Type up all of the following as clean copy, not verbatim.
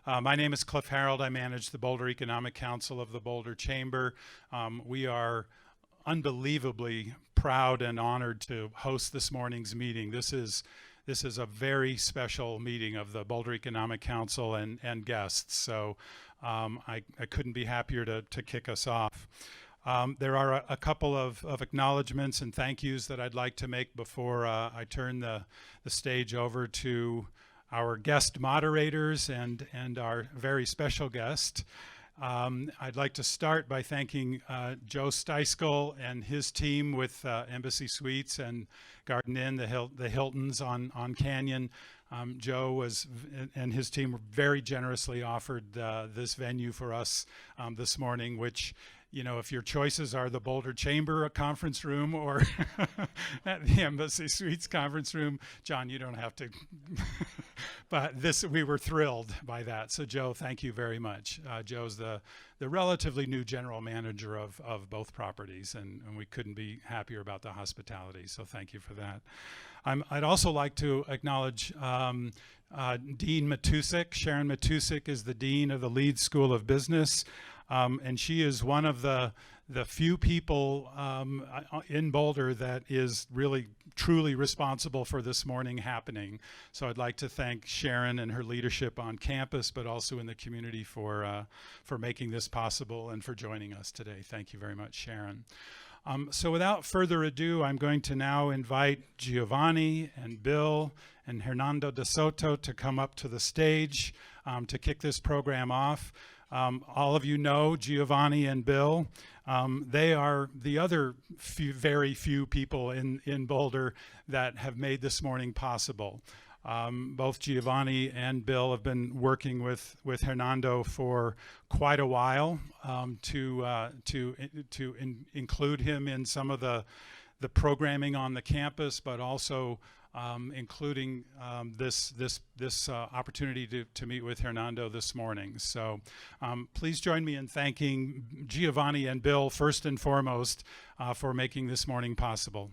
My name is Cliff Harold. I manage the Boulder Economic Council of the Boulder Chamber. We are unbelievably proud and honored to host this morning's meeting. This is a very special meeting of the Boulder Economic Council and guests. So I couldn't be happier to kick us off. There are a couple of acknowledgments and thank yous that I'd like to make before I turn the stage over to our guest moderators and our very special guest. I'd like to start by thanking Joe Steiskell and his team with Embassy Suites and Garden Inn, the Hiltons on Canyon. Joe and his team very generously offered this venue for us this morning, which, you know, if your choices are the Boulder Chamber conference room or at the Embassy Suites conference room, John, you don't have to. But we were thrilled by that. So Joe, thank you very much. Joe's the relatively new general manager of both properties, and we couldn't be happier about the hospitality. So thank you for that. I'd also like to acknowledge Dean Matusik. Sharon Matusik is the Dean of the Leeds School of Business. And she is one of the few people in Boulder that is really truly responsible for this morning happening. So I'd like to thank Sharon and her leadership on campus, but also in the community for making this possible and for joining us today. Thank you very much, Sharon. So without further ado, I'm going to now invite Giovanni and Bill and Hernando de Soto to come up to the stage to kick this program off. All of you know Giovanni and Bill. They are the other very few people in Boulder that have made this morning possible. Both Giovanni and Bill have been working with Hernando for quite a while to include him in some of the programming on the campus, but also including this opportunity to meet with Hernando this morning. So please join me in thanking Giovanni and Bill first and foremost for making this morning possible.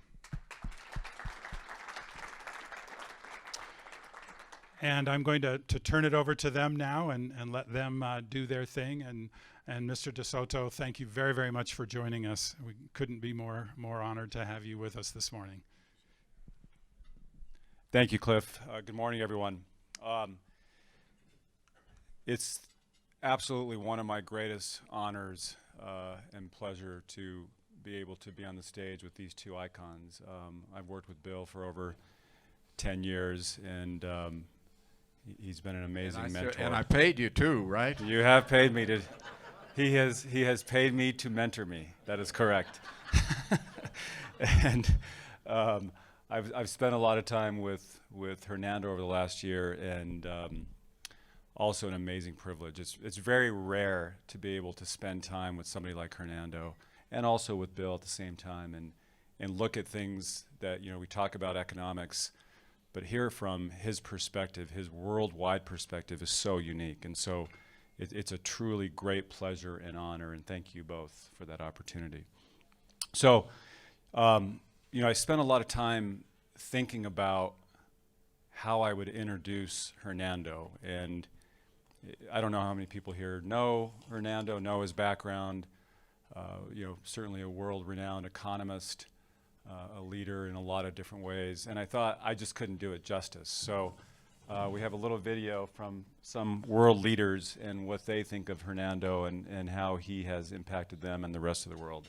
And I'm going to turn it over to them now and let them do their thing. And Mr. De Soto, thank you very, very much for joining us. We couldn't be more honored to have you with us this morning. Thank you, Cliff. Good morning, everyone. It's absolutely one of my greatest honors and pleasure to be able to be on the stage with these two icons. I've worked with Bill for over 10 years, and he's been an amazing mentor. And I paid you too, right? You have paid me to. He has paid me to mentor me. That is correct. And I've spent a lot of time with Hernando over the last year, and also an amazing privilege. It's very rare to be able to spend time with somebody like Hernando, and also with Bill at the same time, and look at things that, you know, we talk about economics, but hear from his perspective, his worldwide perspective is so unique. And so it's a truly great pleasure and honor, and thank you both for that opportunity. So, you know, I spent a lot of time thinking about how I would introduce Hernando, and I don't know how many people here know Hernando, know his background. You know, certainly a world-renowned economist, a leader in a lot of different ways, and I thought I just couldn't do it justice. So we have a little video from some world leaders and what they think of Hernando and how he has impacted them and the rest of the world.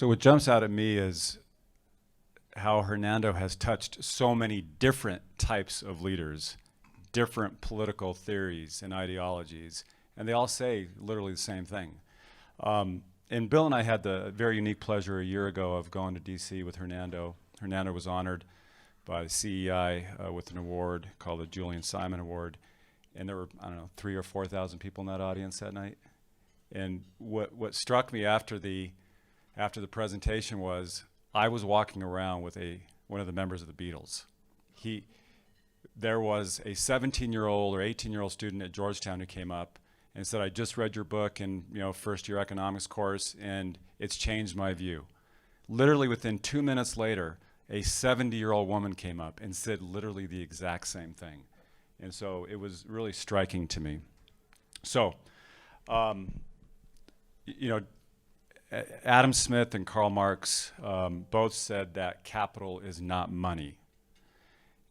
So what jumps out at me is how Hernando has touched so many different types of leaders, different political theories and ideologies, and they all say literally the same thing. And Bill and I had the very unique pleasure a year ago of going to DC with Hernando. Hernando was honored by the CEI with an award called the Julian Simon Award. And there were, I don't know, 3,000 or 4,000 people in that audience that night. And what struck me after the presentation was I was walking around with one of the members of the Beatles. There was a 17-year-old or 18-year-old student at Georgetown who came up and said, I just read your book in first year economics course, and it's changed my view. Literally within 2 minutes later, a 70-year-old woman came up and said literally the exact same thing. And so it was really striking to me. So, Adam Smith and Karl Marx both said that capital is not money.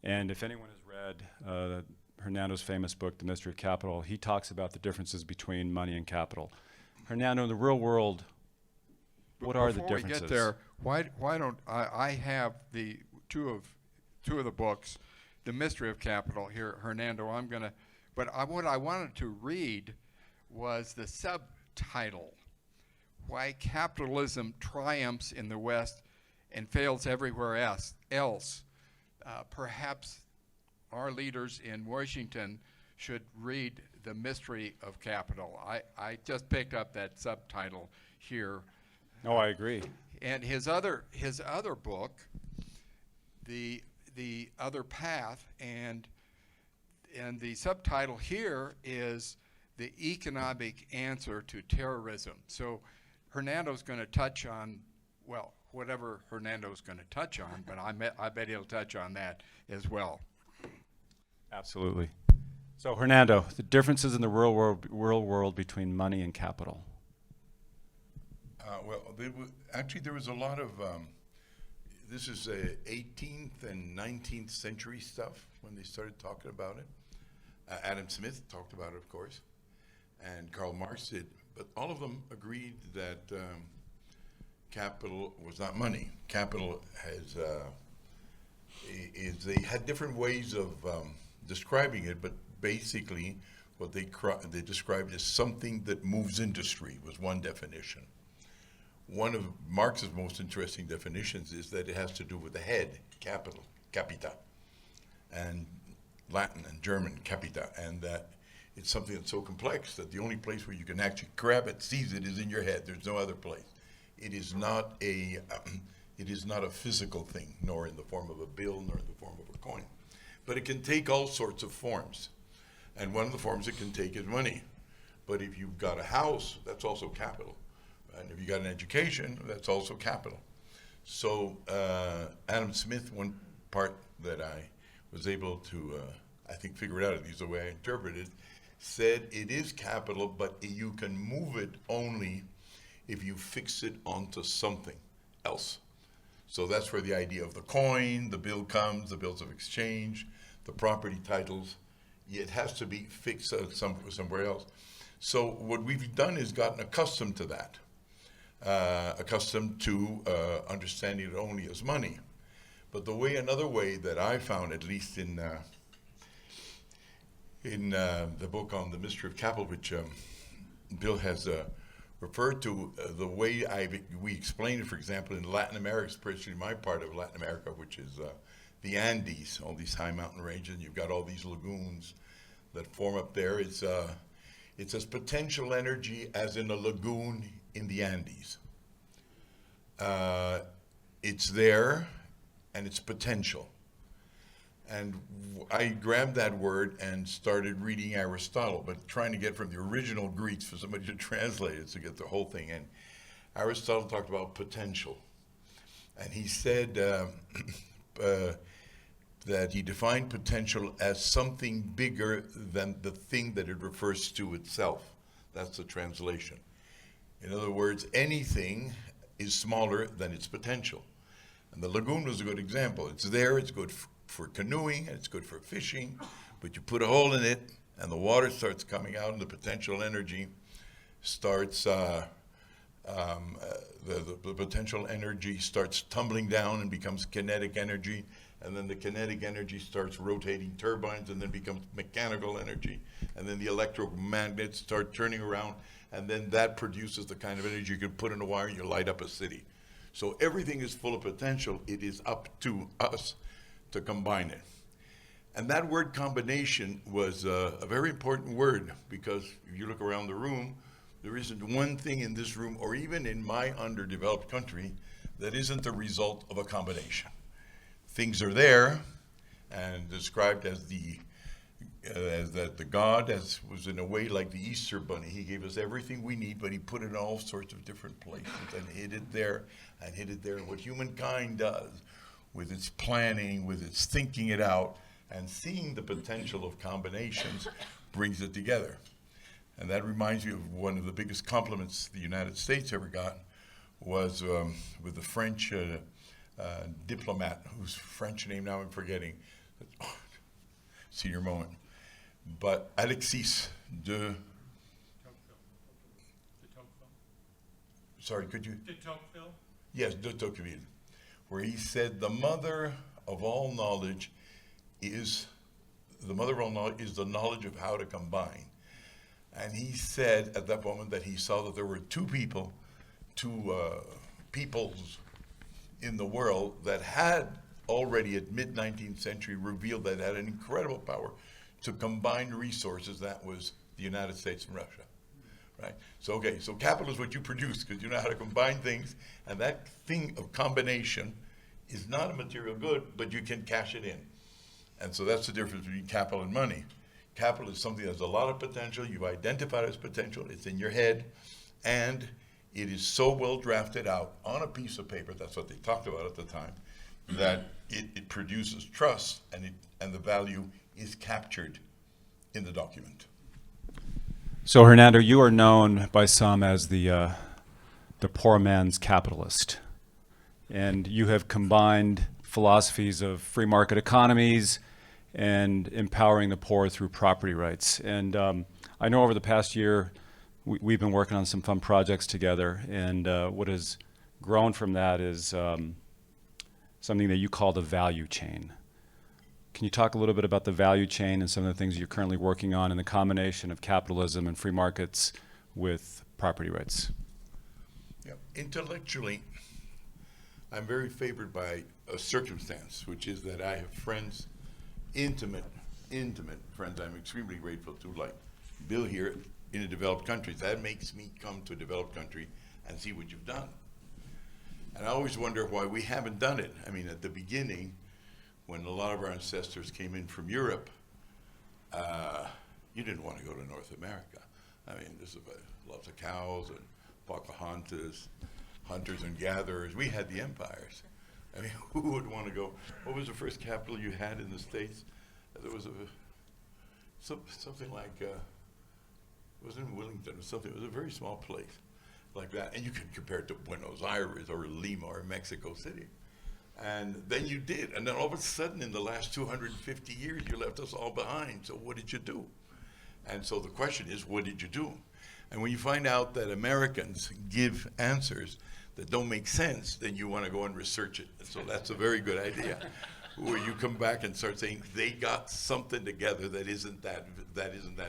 And if anyone has read Hernando's famous book, The Mystery of Capital, he talks about the differences between money and capital. Hernando, in the real world, what are the differences? Before we get there, why don't I have the two of the books, The Mystery of Capital here, Hernando. What I wanted to read was the subtitle, Why Capitalism Triumphs in the West and Fails Everywhere Else. Perhaps our leaders in Washington should read The Mystery of Capital. I just picked up that subtitle here. Oh, I agree. And his other book, The Other Path, and the subtitle here is The Economic Answer to Terrorism. So Hernando's going to touch on, well, whatever Hernando's going to touch on, but I bet he'll touch on that as well. Absolutely. So Hernando, the differences in the real world between money and capital. Actually, there was a lot of, this is 18th and 19th century stuff when they started talking about it. Adam Smith talked about it, of course, and Karl Marx did, but all of them agreed that capital was not money. Capital they had different ways of describing it, but basically what they described as something that moves industry was one definition. One of Marx's most interesting definitions is that it has to do with the head, capital, capita, and Latin and German, capita, and that it's something that's so complex that the only place where you can actually grab it, seize it, is in your head. There's no other place. It is not a physical thing, nor in the form of a bill, nor in the form of a coin. But it can take all sorts of forms. And one of the forms it can take is money. But if you've got a house, that's also capital. And if you got an education, that's also capital. So Adam Smith, one part that I was able to, I think, figure it out, at least the way I interpreted it, said it is capital, but you can move it only if you fix it onto something else. So that's where the idea of the coin, the bill comes, the bills of exchange, the property titles. It has to be fixed somewhere else. So what we've done is gotten accustomed to that. Accustomed to understanding it only as money. But another way that I found, at least in the book on the Mystery of Capital, which Bill has referred to, the way we explain it, for example, in Latin America, especially my part of Latin America, which is the Andes, all these high mountain ranges, and you've got all these lagoons that form up there. It's as potential energy as in a lagoon in the Andes. It's there, and it's potential. And I grabbed that word and started reading Aristotle, but trying to get from the original Greeks for somebody to translate it to get the whole thing in. Aristotle talked about potential. And he said that he defined potential as something bigger than the thing that it refers to itself. That's the translation. In other words, anything is smaller than its potential. And the lagoon was a good example. It's there, it's good for canoeing, and it's good for fishing, but you put a hole in it, and the water starts coming out, and the potential energy starts the potential energy starts tumbling down and becomes kinetic energy, and then the kinetic energy starts rotating turbines and then becomes mechanical energy, and then the electromagnets start turning around, and then that produces the kind of energy you can put in a wire and you light up a city. So everything is full of potential. It is up to us to combine it. And that word combination was a very important word, because if you look around the room, there isn't one thing in this room, or even in my underdeveloped country, that isn't the result of a combination. Things are there, and described as that the God was in a way like the Easter Bunny. He gave us everything we need, but he put it in all sorts of different places and hid it there and hid it there. And what humankind does with its planning, with its thinking it out, and seeing the potential of combinations brings it together. And that reminds me of one of the biggest compliments the United States ever got was with the French diplomat, whose French name now I'm forgetting. Senior moment. But Alexis de... Sorry, could you? De Tocqueville? Yes, de Tocqueville, where he said the mother of all knowledge is the knowledge of how to combine. And he said at that moment that he saw that there were two peoples in the world that had already at mid-19th century revealed that had an incredible power to combine resources. That was the United States and Russia, right? So, okay, so capital is what you produce because you know how to combine things, and that thing of combination is not a material good, but you can cash it in. And so that's the difference between capital and money. Capital is something that has a lot of potential. You've identified it as potential. It's in your head, and it is so well drafted out on a piece of paper, that's what they talked about at the time, that it produces trust, and the value is captured in the document. So Hernando, you are known by some as the poor man's capitalist, and you have combined philosophies of free market economies and empowering the poor through property rights. And I know over the past year, we've been working on some fun projects together, and what has grown from that is something that you call the value chain. Can you talk a little bit about the value chain and some of the things you're currently working on in the combination of capitalism and free markets with property rights? Yeah. Intellectually, I'm very favored by a circumstance, which is that I have friends, intimate friends I'm extremely grateful to, like Bill here in a developed country. That makes me come to a developed country and see what you've done. And I always wonder why we haven't done it. I mean, at the beginning, when a lot of our ancestors came in from Europe, you didn't want to go to North America. I mean, there's lots of cows and Pocahontas, hunters and gatherers. We had the empires. I mean, who would want to go? What was the first capital you had in the States? There was something like, it wasn't in Wellington or something. It was a very small place like that. And you could compare it to Buenos Aires or Lima or Mexico City. And then you did. And then all of a sudden, in the last 250 years, you left us all behind. So what did you do? And so the question is, what did you do? And when you find out that Americans give answers that don't make sense, then you want to go and research it. And so that's a very good idea, where you come back and start saying they got something together that isn't that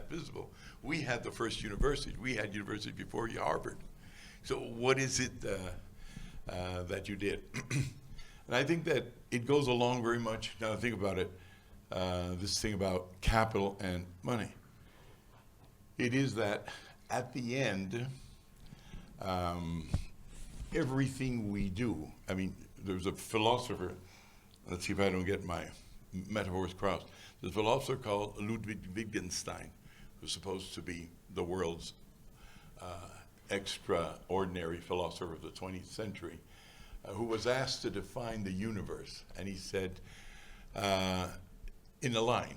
visible. We had the first university. We had university before Harvard. So what is it that you did? And I think that it goes along very much, now I think about it, this thing about capital and money. It is that at the end, everything we do, I mean, there's a philosopher, let's see if I don't get my metaphors crossed. There's a philosopher called Ludwig Wittgenstein, who's supposed to be the world's extraordinary philosopher of the 20th century, who was asked to define the universe. And he said, in a line,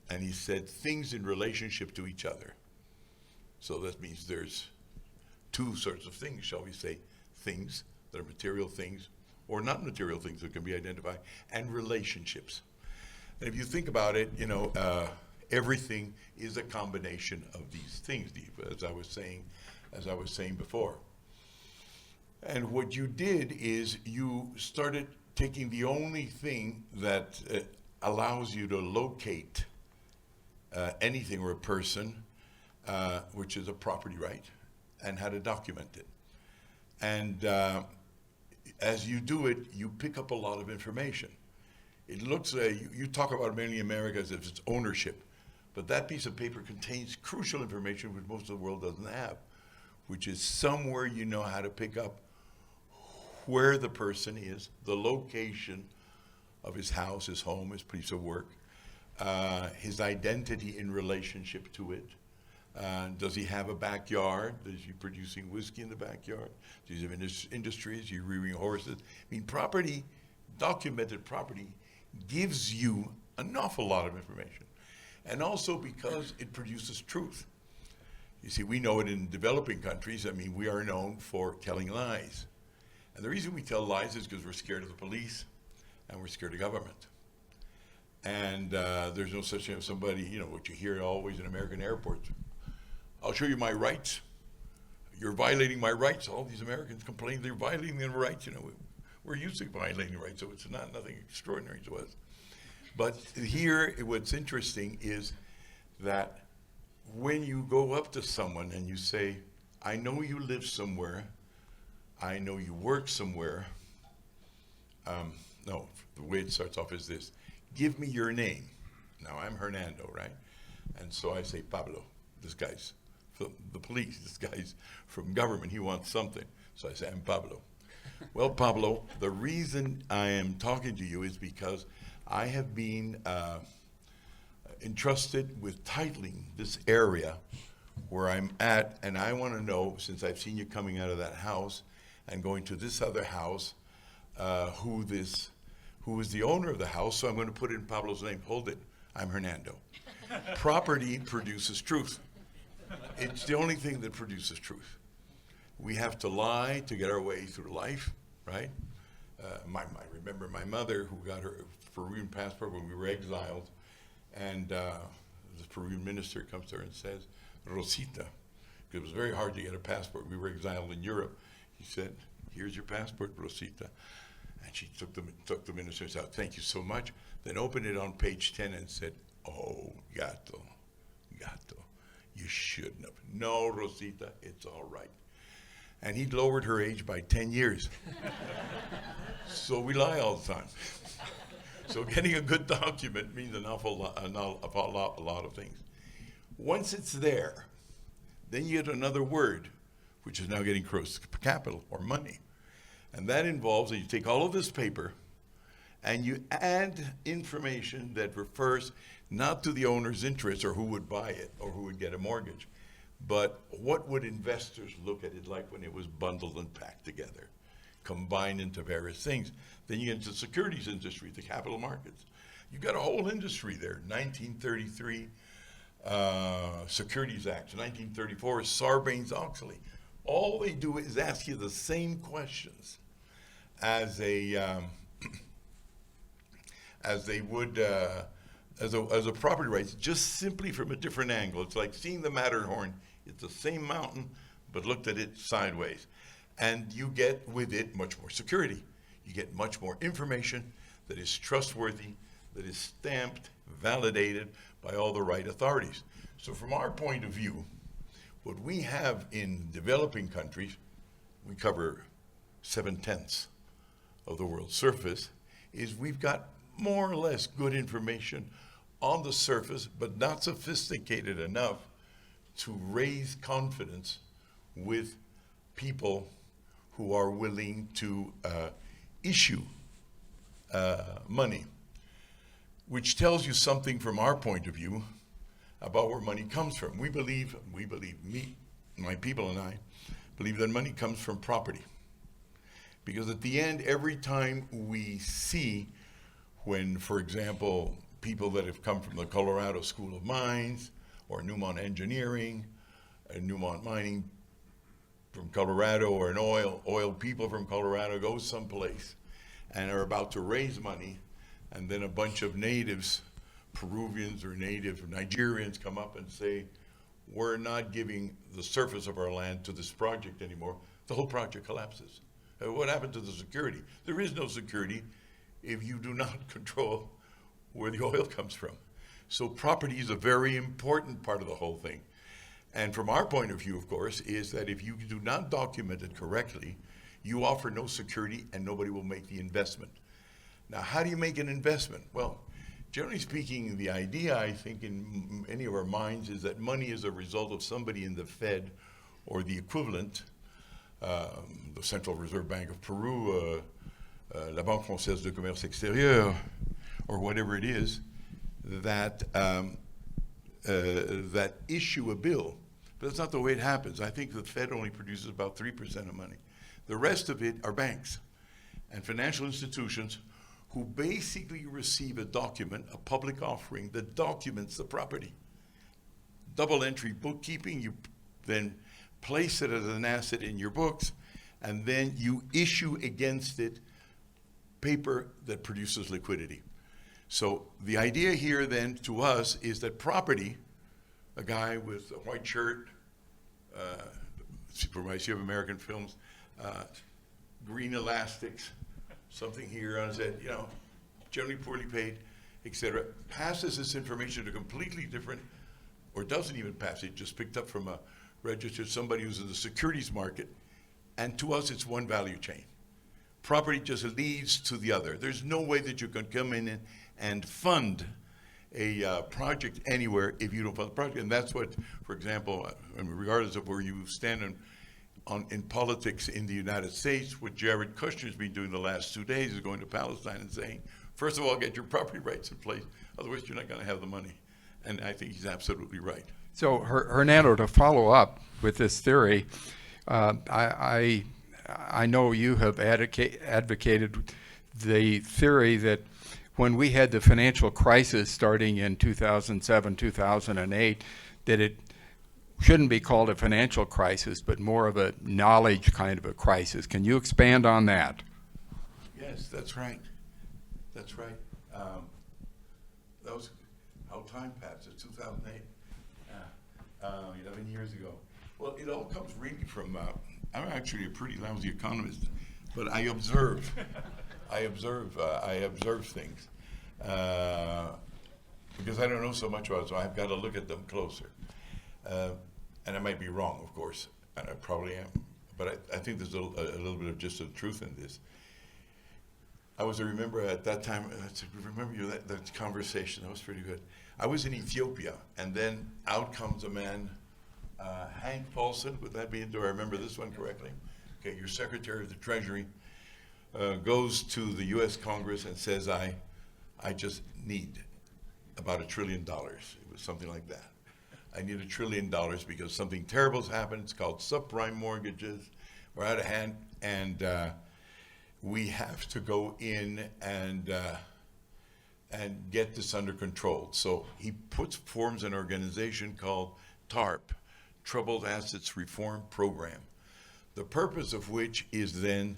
and he said, things in relationship to each other. So that means there's two sorts of things, shall we say, things that are material things or not material things that can be identified, and relationships. And if you think about it, you know, everything is a combination of these things, as I was saying before. And what you did is you started taking the only thing that allows you to locate anything or a person, which is a property right, and how to document it. And as you do it, you pick up a lot of information. It looks like you talk about mainly America as if it's ownership, but that piece of paper contains crucial information which most of the world doesn't have, which is somewhere you know how to pick up where the person is, the location of his house, his home, his place of work, his identity in relationship to it. Does he have a backyard? Is he producing whiskey in the backyard? Does he have industries? Is he rearing horses? I mean, property, documented property, gives you an awful lot of information. And also because it produces truth. You see, we know it in developing countries. I mean, we are known for telling lies. And the reason we tell lies is because we're scared of the police and we're scared of government. And there's no such thing as somebody, you know, what you hear always in American airports. I'll show you my rights. You're violating my rights. All these Americans complain they're violating their rights. You know, we're used to violating rights, so it's not nothing extraordinary to us. But here, what's interesting is that when you go up to someone and you say, I know you live somewhere, I know you work somewhere. No, the way it starts off is this. Give me your name. Now, I'm Hernando, right? And so I say, Pablo. This guy's from the police. This guy's from government. He wants something. So I say, I'm Pablo. Well, Pablo, the reason I am talking to you is because I have been entrusted with titling this area where I'm at, and I want to know, since I've seen you coming out of that house and going to this other house, who is the owner of the house, so I'm going to put in Pablo's name. Hold it, I'm Hernando. Property produces truth. It's the only thing that produces truth. We have to lie to get our way through life, right? I remember my mother who got her Peruvian passport when we were exiled, and the Peruvian minister comes to her and says, Rosita, because it was very hard to get a passport. We were exiled in Europe. He said, here's your passport, Rosita. And she took the minister's out, thank you so much, then opened it on page 10 and said, oh, gato, you shouldn't have. No, Rosita, it's all right. And he lowered her age by 10 years. So we lie all the time. So getting a good document means an awful lot of things. Once it's there, then you get another word, which is now getting close to capital or money. And that involves that you take all of this paper and you add information that refers not to the owner's interest or who would buy it or who would get a mortgage, but what would investors look at it like when it was bundled and packed together, combined into various things. Then you get into the securities industry, the capital markets. You've got a whole industry there. 1933 Securities Act, 1934 Sarbanes-Oxley. All they do is ask you the same questions as they would as a property rights, just simply from a different angle. It's like seeing the Matterhorn. It's the same mountain, but looked at it sideways. And you get with it much more security. You get much more information that is trustworthy, that is stamped, validated by all the right authorities. So from our point of view, what we have in developing countries, we cover 7/10 of the world's surface, is we've got more or less good information on the surface, but not sophisticated enough to raise confidence with people who are willing to issue money, which tells you something from our point of view about where money comes from. We believe, me, my people and I, believe that money comes from property. Because at the end, every time we see when, for example, people that have come from the Colorado School of Mines or Newmont Engineering and Newmont Mining from Colorado, or an oil people from Colorado go someplace and are about to raise money, and then a bunch of natives, Peruvians or native Nigerians, come up and say, we're not giving the surface of our land to this project anymore, the whole project collapses. What happened to the security? There is no security if you do not control where the oil comes from. So property is a very important part of the whole thing. And from our point of view, of course, is that if you do not document it correctly, you offer no security and nobody will make the investment. Now, how do you make an investment? Well, generally speaking, the idea, I think, in many of our minds is that money is a result of somebody in the Fed or the equivalent, the Central Reserve Bank of Peru, la Banque Française de Commerce Extérieur, or whatever it is, that that issue a bill. But that's not the way it happens. I think the Fed only produces about 3% of money. The rest of it are banks and financial institutions who basically receive a document, a public offering, that documents the property. Double entry bookkeeping, you then place it as an asset in your books, and then you issue against it paper that produces liquidity. So the idea here then to us is that property, a guy with a white shirt, reminds you of American films, green elastics, something here on his head, you know, generally poorly paid, etc., passes this information to a completely different, or doesn't even pass it, just picked up from a registered somebody who's in the securities market, and to us it's one value chain. Property just leads to the other. There's no way that you can come in and fund a project anywhere if you don't fund the project. And that's what, for example, regardless of where you stand in politics in the United States, what Jared Kushner's been doing the last 2 days is going to Palestine and saying, first of all, get your property rights in place, otherwise you're not going to have the money. And I think he's absolutely right. So Hernando, to follow up with this theory, I know you have advocated the theory that when we had the financial crisis starting in 2007, 2008, that it shouldn't be called a financial crisis, but more of a knowledge kind of a crisis. Can you expand on that? Yes, that's right. That's right. That was how time passes, 2008, 11 years ago. Well, it all comes really from, I'm actually a pretty lousy economist, but I observe. I observe things because I don't know so much about it, so I've got to look at them closer. And I might be wrong, of course, and I probably am, but I think there's a little bit of just a truth in this. I remember at that time, that conversation, that was pretty good. I was in Ethiopia, and then out comes a man, Hank Paulson, would that be, do I remember this one correctly? Okay, your Secretary of the Treasury goes to the US Congress and says, I just need about $1 trillion. It was something like that. I need $1 trillion because something terrible has happened. It's called subprime mortgages. We're out of hand, and we have to go in and get this under control. So he forms an organization called TARP, Troubled Assets Reform Program, the purpose of which is then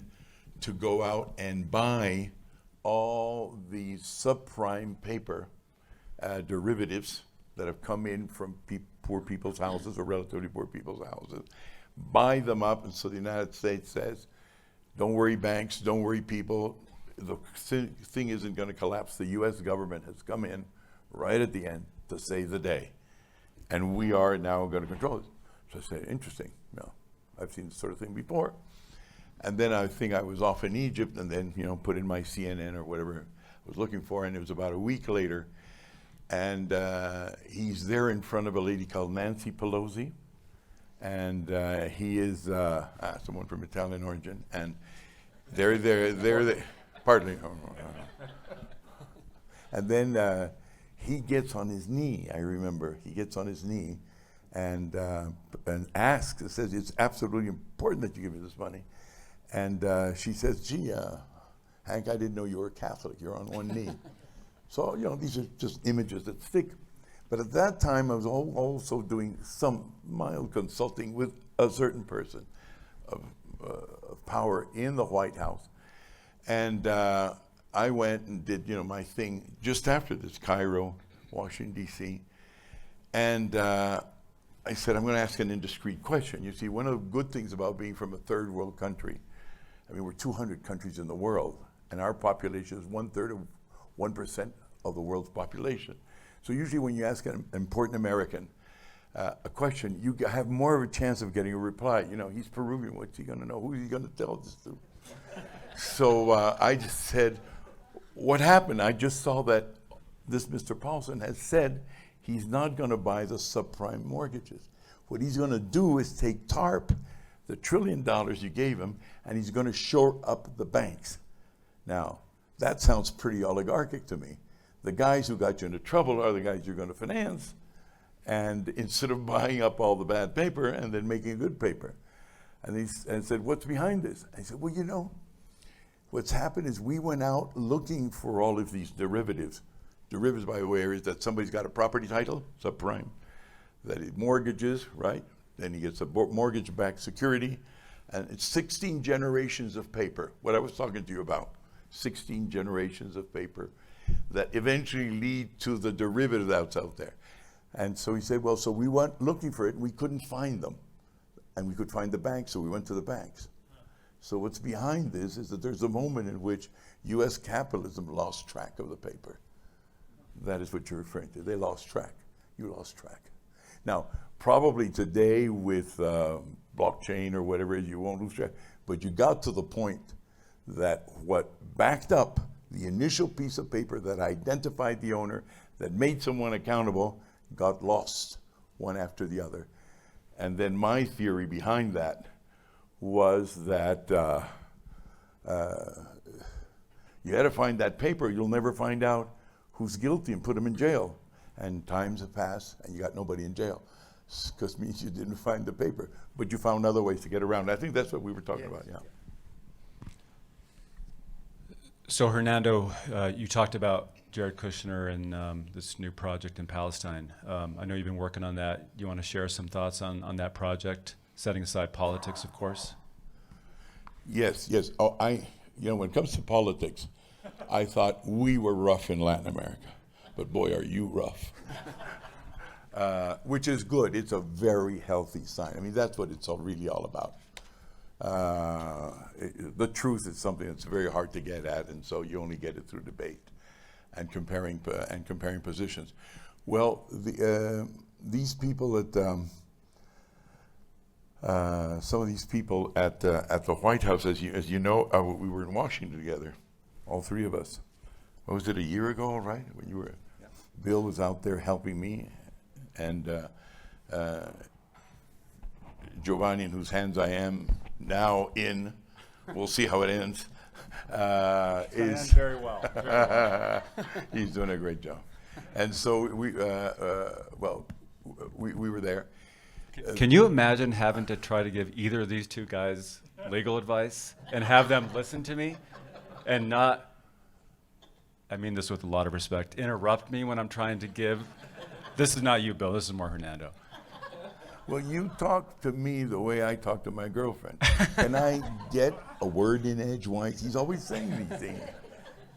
to go out and buy all the subprime paper derivatives that have come in from poor people's houses or relatively poor people's houses, buy them up, and so the United States says, don't worry banks, don't worry people, the thing isn't going to collapse. The US government has come in right at the end to save the day, and we are now going to control it. So I said, interesting, I've seen this sort of thing before. And then I think I was off in Egypt, and then put in my CNN or whatever I was looking for, and it was about a week later, and he's there in front of a lady called Nancy Pelosi, and he is someone from Italian origin, and they're partly. And then he gets on his knee. I remember he gets on his knee, and asks. It says it's absolutely important that you give me this money. And she says, gee, Hank, I didn't know you were Catholic. You're on one knee. So, these are just images that stick. But at that time, I was also doing some mild consulting with a certain person of power in the White House. And I went and did, my thing just after this, Cairo, Washington, D.C. And I said, I'm going to ask an indiscreet question. You see, one of the good things about being from a third world country, I mean, we're 200 countries in the world, and our population is 1/3 of 1% of the world's population. So usually when you ask an important American a question, you have more of a chance of getting a reply. You know, he's Peruvian, what's he gonna know? Who's he gonna tell this to? So I just said, what happened? I just saw that this Mr. Paulson has said he's not gonna buy the subprime mortgages. What he's gonna do is take TARP, the $1 trillion you gave him, and he's gonna shore up the banks. Now, that sounds pretty oligarchic to me. The guys who got you into trouble are the guys you're gonna finance, and instead of buying up all the bad paper and then making good paper. And he said, what's behind this? I said, well, you know, what's happened is we went out looking for all of these derivatives. Derivatives, by the way, is that somebody's got a property title, subprime, that is mortgages, right? Then he gets a mortgage-backed security, and it's 16 generations of paper, what I was talking to you about, 16 generations of paper that eventually lead to the derivative that's out there. And so he said, well, so we went looking for it, and we couldn't find them. And we could find the banks, so we went to the banks. So what's behind this is that there's a moment in which US capitalism lost track of the paper. That is what you're referring to. They lost track. You lost track. Now, probably today with blockchain or whatever it is, you won't lose track. But you got to the point that what backed up the initial piece of paper that identified the owner, that made someone accountable, got lost one after the other. And then my theory behind that was that you had to find that paper. You'll never find out who's guilty and put them in jail. And times have passed and you got nobody in jail. Because it means you didn't find the paper, but you found other ways to get around. I think that's what we were talking about, yeah. So Hernando, you talked about Jared Kushner and this new project in Palestine. I know you've been working on that. You want to share some thoughts on that project, setting aside politics, of course? Yes, yes. Oh, you know, when it comes to politics, I thought we were rough in Latin America, but boy, are you rough. Which is good. It's a very healthy sign. I mean, that's what it's really all about. The truth is something that's very hard to get at, and so you only get it through debate and comparing positions. Well, these people at some of these people at the White House, as you know, we were in Washington together, all three of us. What was it, a year ago, right? When you were, yeah. Bill was out there helping me, and Giovanni, in whose hands I am now in, we'll see how it ends. Is very well. Very well. He's doing a great job, and so we were there. Can you imagine having to try to give either of these two guys legal advice and have them listen to me and not, I mean this with a lot of respect, interrupt me when I'm trying to give? This is not you, Bill. This is more Hernando. Well, you talk to me the way I talk to my girlfriend. Can I get a word in edgewise? He's always saying these things.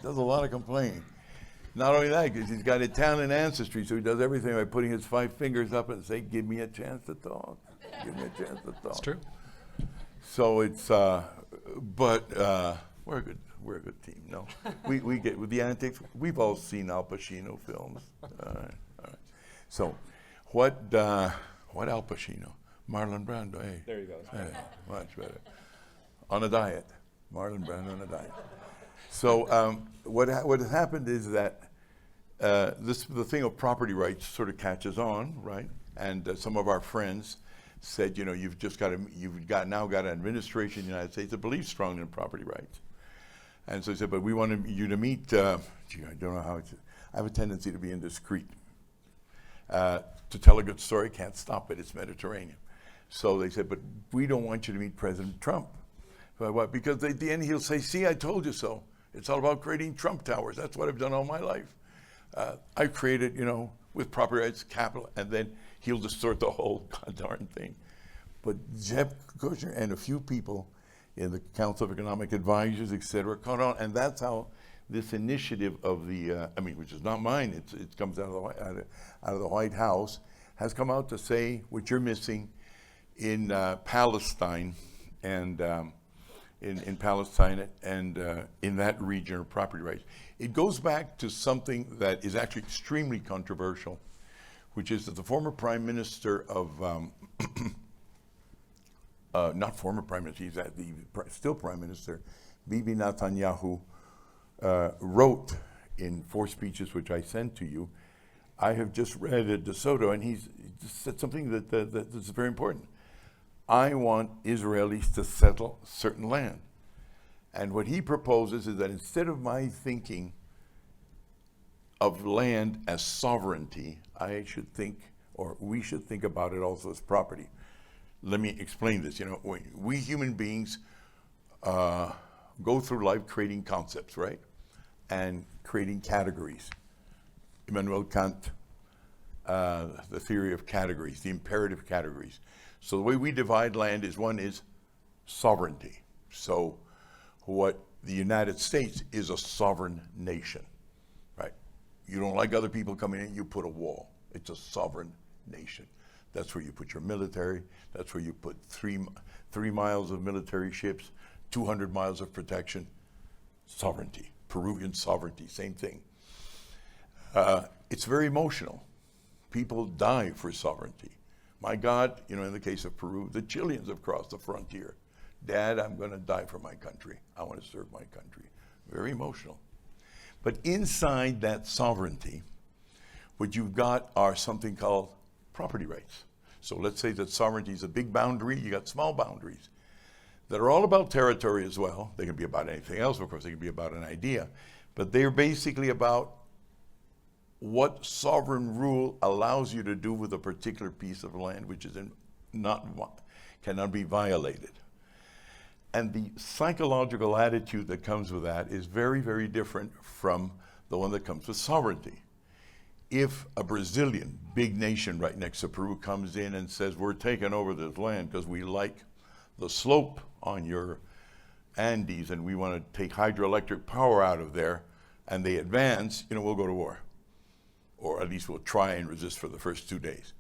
Does a lot of complaining. Not only that, because he's got Italian ancestry, so he does everything by putting his 5 fingers up and say, give me a chance to talk. Give me a chance to talk. It's true. So it's, but we're a good team. No, we get with the antics. We've all seen Al Pacino films. All right. So, what Al Pacino? Marlon Brando. Hey. There you go. Hey, much better. On a diet. Marlon Brando on a diet. So what has happened is that the thing of property rights sort of catches on, right? And some of our friends said, you know, you've now got an administration in the United States that believes strongly in property rights. And so he said, but we wanted you to meet, I don't know how I have a tendency to be indiscreet. To tell a good story, can't stop it, it's Mediterranean. So they said, but we don't want you to meet President Trump. Why? Because at the end he'll say, see, I told you so. It's all about creating Trump towers. That's what I've done all my life. I created, you know, with property rights, capital, and then he'll distort the whole darn thing. But Jeb Kushner and a few people in the Council of Economic Advisors, et cetera, caught on, and that's how this initiative of the, which is not mine, it comes out of the White House, has come out to say what you're missing in Palestine and in Palestine and in that region of property rights. It goes back to something that is actually extremely controversial, which is that the former Prime Minister of, not former Prime Minister, he's at the still Prime Minister, Bibi Netanyahu, wrote in 4 speeches, which I sent to you. I have just read De Soto, and he just said something that is very important. I want Israelis to settle certain land. And what he proposes is that instead of my thinking of land as sovereignty, I should think, or we should think about it also as property. Let me explain this. You know, we human beings go through life creating concepts, right? And creating categories. Immanuel Kant, the theory of categories, the imperative categories. So the way we divide land is one is sovereignty. So what the United States is a sovereign nation, right? You don't like other people coming in, you put a wall. It's a sovereign nation. That's where you put your military. That's where you put 3 miles of military ships, 200 miles of protection. Sovereignty, Peruvian sovereignty, same thing. It's very emotional. People die for sovereignty. My God, you know, in the case of Peru, the Chileans have crossed the frontier. Dad, I'm going to die for my country. I want to serve my country. Very emotional. But inside that sovereignty, what you've got are something called property rights. So let's say that sovereignty is a big boundary. You got small boundaries that are all about territory as well. They can be about anything else, of course. They can be about an idea. But they're basically about what sovereign rule allows you to do with a particular piece of land, which is cannot be violated. And the psychological attitude that comes with that is very, very different from the one that comes with sovereignty. If a Brazilian, big nation right next to Peru, comes in and says, we're taking over this land because we like the slope on your Andes and we want to take hydroelectric power out of there, and they advance, you know, we'll go to war. Or at least we'll try and resist for the first 2 days.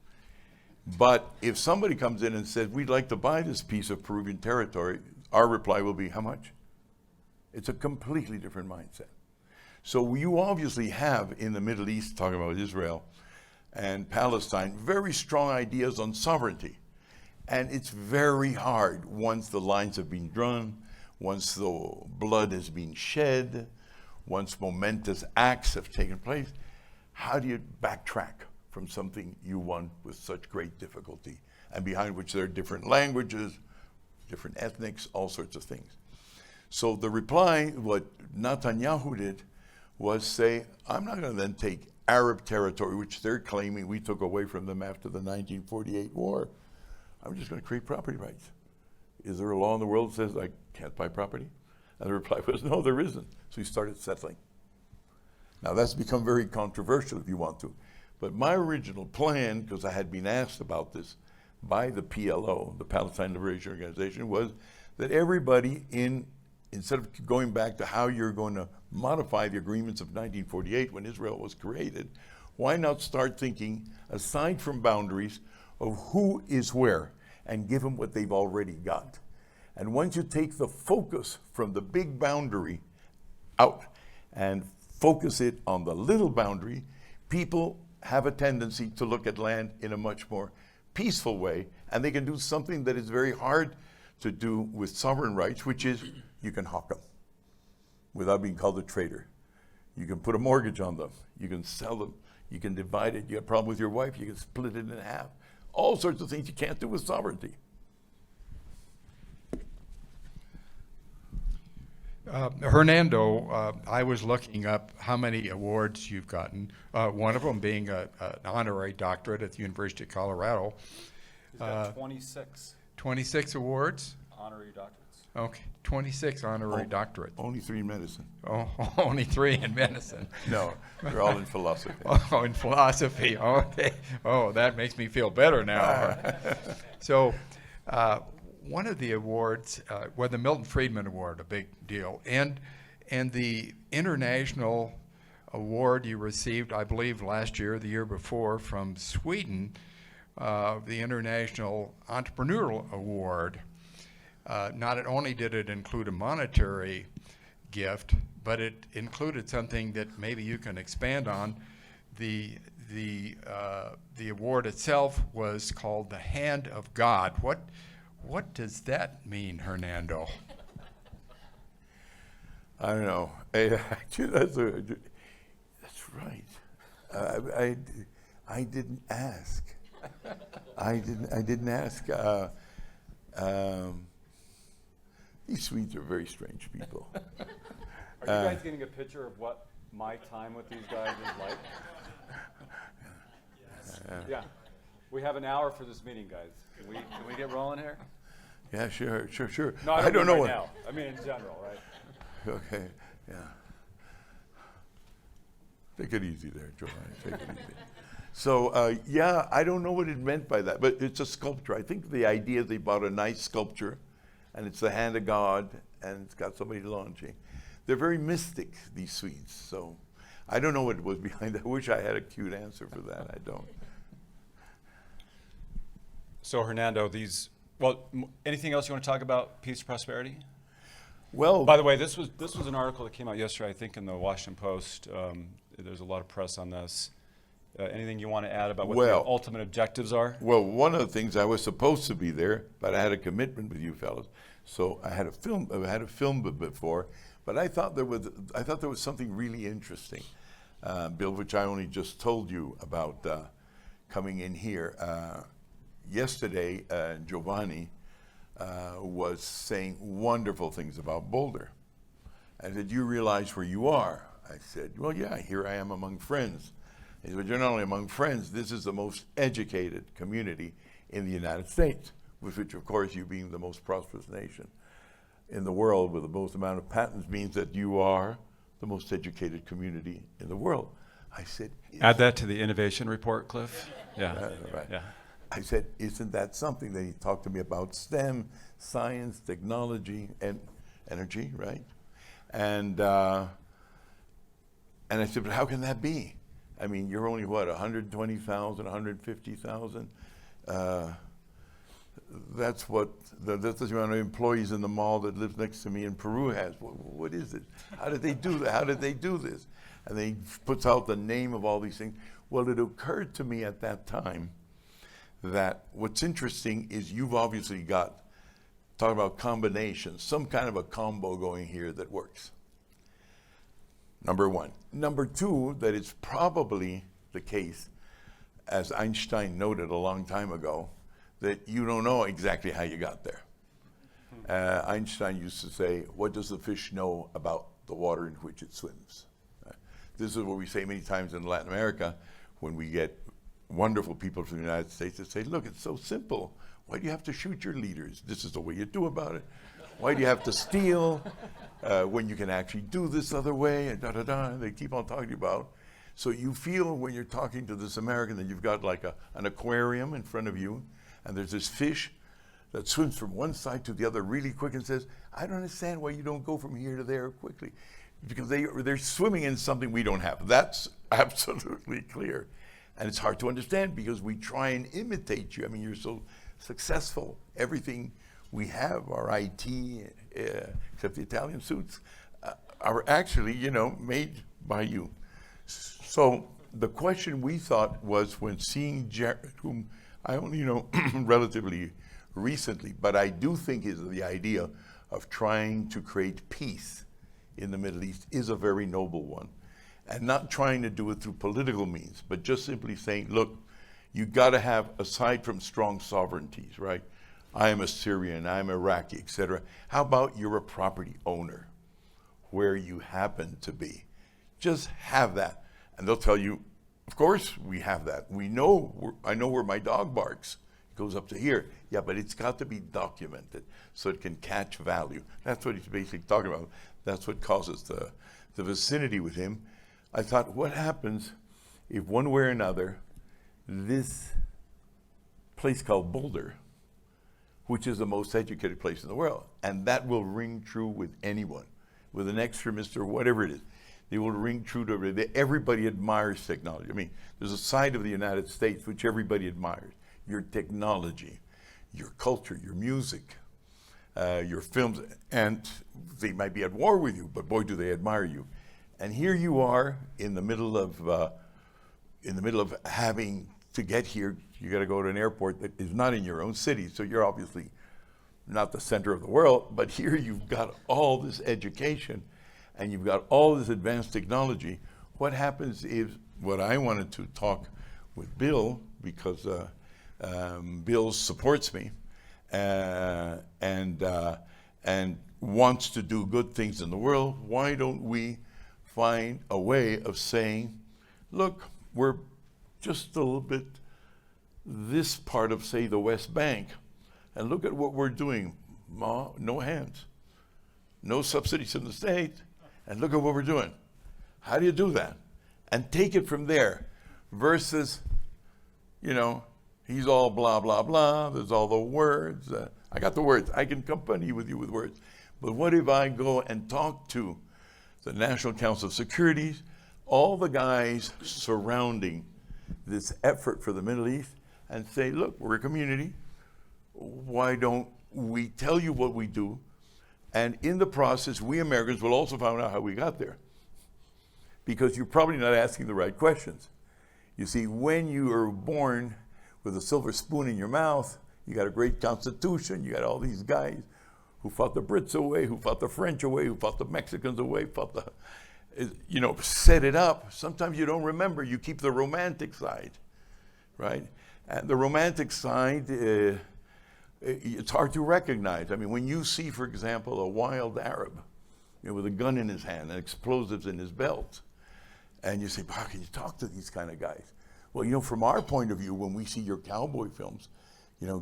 But if somebody comes in and says, we'd like to buy this piece of Peruvian territory, our reply will be, how much? It's a completely different mindset. So you obviously have in the Middle East, talking about Israel and Palestine, very strong ideas on sovereignty. And it's very hard once the lines have been drawn, once the blood has been shed, once momentous acts have taken place. How do you backtrack from something you won with such great difficulty, and behind which there are different languages, different ethnics, all sorts of things? So the reply, what Netanyahu did, was say, I'm not going to then take Arab territory, which they're claiming we took away from them after the 1948 war. I'm just going to create property rights. Is there a law in the world that says I can't buy property? And the reply was, no, there isn't. So he started settling. Now that's become very controversial if you want to. But my original plan, because I had been asked about this by the PLO, the Palestine Liberation Organization, was that everybody instead of going back to how you're going to modify the agreements of 1948 when Israel was created, why not start thinking, aside from boundaries, of who is where and give them what they've already got. And once you take the focus from the big boundary out and focus it on the little boundary, people have a tendency to look at land in a much more peaceful way, and they can do something that is very hard to do with sovereign rights, which is you can hawk them without being called a traitor. You can put a mortgage on them. You can sell them. You can divide it. You have a problem with your wife, you can split it in half. All sorts of things you can't do with sovereignty. Hernando, I was looking up how many awards you've gotten, one of them being an honorary doctorate at the University of Colorado. He's got 26 26 awards? honorary doctorates. Okay, 26 honorary doctorates. Only 3 in medicine. Oh, only 3 in medicine. No, they're all in philosophy. Oh, in philosophy. Okay. Oh, that makes me feel better now. So, one of the awards, well, the Milton Friedman Award, a big deal, and the international award you received, I believe, last year, the year before, from Sweden, the International Entrepreneurial Award. not only did it include a monetary gift, but it included something that maybe you can expand on. The award itself was called the Hand of God. What does that mean, Hernando? I don't know. Actually, that's right. I didn't ask. I didn't ask. These Swedes are very strange people. Are you guys getting a picture of what my time with these guys is like? Yeah. We have an hour for this meeting, guys. Can we get rolling here? Yeah, sure. No, I don't know right now. I mean in general, right? Okay, yeah. Take it easy there, Giovanni. Take it easy. So, yeah, I don't know what it meant by that, but it's a sculpture. I think the idea they bought a nice sculpture, and it's the hand of God, and it's got somebody launching. They're very mystic, these Swedes. So, I don't know what was behind that. I wish I had a cute answer for that. I don't. So, Hernando, anything else you want to talk about peace and prosperity? Well, By the way, this was an article that came out yesterday, I think, in the Washington Post. There's a lot of press on this. Anything you want to add about what the ultimate objectives are? well, one of the things, I was supposed to be there, but I had a commitment with you fellas, so I had a film before. But I thought there was something really interesting, Bill, which I only just told you about coming in here. Yesterday, Giovanni was saying wonderful things about Boulder. I said, "You realize where you are?" I said, "Well, yeah, here I am among friends." He said, "You're not only among friends, this is the most educated community in the United States," with which, of course, you being the most prosperous nation in the world with the most amount of patents means that you are the most educated community in the world. I said, Add that to the innovation report, Cliff. Yeah. right. Yeah. I said, "Isn't that something?" That he talked to me about STEM, science, technology, and energy, right? And I said, "But how can that be? I mean, you're only, what, 120,000, 150,000? That's that's the amount of employees in the mall that lives next to me in Peru has. What is it? How did they do that? How did they do this?" And then he puts out the name of all these things. Well, it occurred to me at that time that what's interesting is you've obviously got, talking about combinations, some kind of a combo going here that works. Number one. Number two, that it's probably the case, as Einstein noted a long time ago, that you don't know exactly how you got there. Einstein used to say, "What does the fish know about the water in which it swims?" This is what we say many times in Latin America when we get wonderful people from the United States that say, "Look, it's so simple. Why do you have to shoot your leaders? This is the way you do about it. Why do you have to steal when you can actually do this other way?" And da-da-da, they keep on talking about. So you feel when you're talking to this American that you've got like an aquarium in front of you, and there's this fish that swims from one side to the other really quick and says, "I don't understand why you don't go from here to there quickly." Because they're swimming in something we don't have. That's absolutely clear. And it's hard to understand because we try and imitate you. I mean, you're so successful. Everything we have, our IT, except the Italian suits, are actually, made by you. So the question we thought was when seeing Jared, whom I only know relatively recently, but I do think is the idea of trying to create peace in the Middle East is a very noble one. And not trying to do it through political means, but just simply saying, look, you got to have, aside from strong sovereignties, right? I am a Syrian, I'm Iraqi, etc. How about you're a property owner where you happen to be? Just have that. And they'll tell you, of course we have that. I know where my dog barks. It goes up to here. Yeah, but it's got to be documented so it can catch value. That's what he's basically talking about. That's what causes the vicinity with him. I thought, what happens if one way or another, this place called Boulder, which is the most educated place in the world, and that will ring true with anyone, with an extremist or whatever it is, they will ring true to everybody. Everybody admires technology. I mean, there's a side of the United States which everybody admires. Your technology, your culture, your music, your films, and they might be at war with you, but boy, do they admire you. And here you are in the middle of having to get here. You got to go to an airport that is not in your own city, so you're obviously not the center of the world. But here you've got all this education, and you've got all this advanced technology. What happens is, what I wanted to talk with Bill, because Bill supports me and wants to do good things in the world. Why don't we find a way of saying, look, we're just a little bit this part of, say, the West Bank, and look at what we're doing. No hands, no subsidies from the state, and look at what we're doing. How do you do that? And take it from there, versus, he's all blah, blah, blah, there's all the words. I got the words, I can accompany with you with words. But what if I go and talk to the National Council of Securities, all the guys surrounding this effort for the Middle East, and say, look, we're a community. Why don't we tell you what we do? And in the process, we Americans will also find out how we got there. Because you're probably not asking the right questions. You see, when you are born with a silver spoon in your mouth, you got a great constitution, you got all these guys who fought the Brits away, who fought the French away, who fought the Mexicans away, set it up. Sometimes you don't remember, you keep the romantic side, right? And the romantic side, it's hard to recognize. I mean, when you see, for example, a wild Arab, with a gun in his hand and explosives in his belt, and you say, how can you talk to these kind of guys? Well, from our point of view, when we see your cowboy films,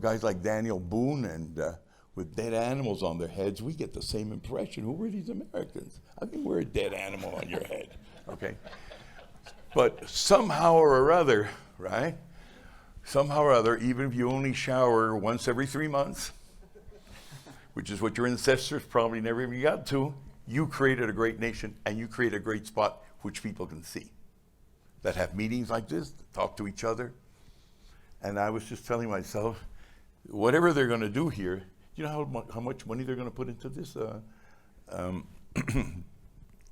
guys like Daniel Boone and with dead animals on their heads, we get the same impression. Who were these Americans? How can you wear a dead animal on your head? Okay. But somehow or other, right? Somehow or other, even if you only shower once every 3 months, which is what your ancestors probably never even got to, you created a great nation, and you create a great spot which people can see, that have meetings like this, that talk to each other. And I was just telling myself, whatever they're going to do here, how much money they're going to put into this?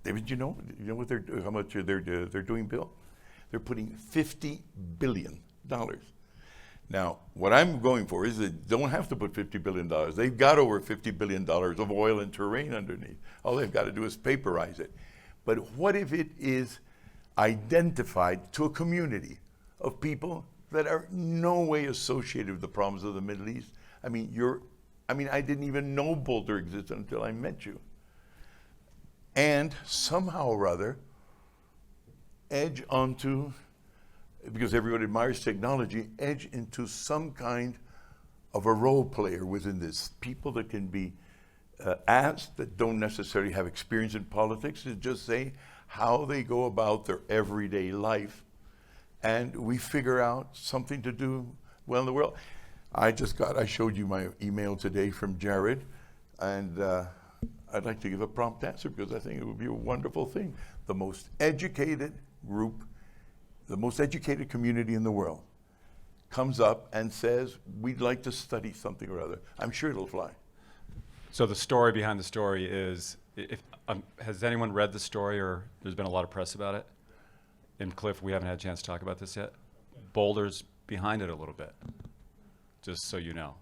David, how much they're doing, Bill? They're putting $50 billion. Now, what I'm going for is they don't have to put $50 billion. They've got over $50 billion of oil and terrain underneath. All they've got to do is paperize it. But what if it is identified to a community of people that are no way associated with the problems of the Middle East? I I didn't even know Boulder existed until I met you. And somehow or other, edge onto, because everyone admires technology, edge into some kind of a role player within this. People that can be asked, that don't necessarily have experience in politics, to just say how they go about their everyday life. And we figure out something to do well in the world. I showed you my email today from Jared, and I'd like to give a prompt answer because I think it would be a wonderful thing. The most educated group, the most educated community in the world comes up and says, we'd like to study something or other. I'm sure it'll fly. So the story behind the story is, has anyone read the story, or there's been a lot of press about it? And Cliff, we haven't had a chance to talk about this yet. Boulder's behind it a little bit, just so you know.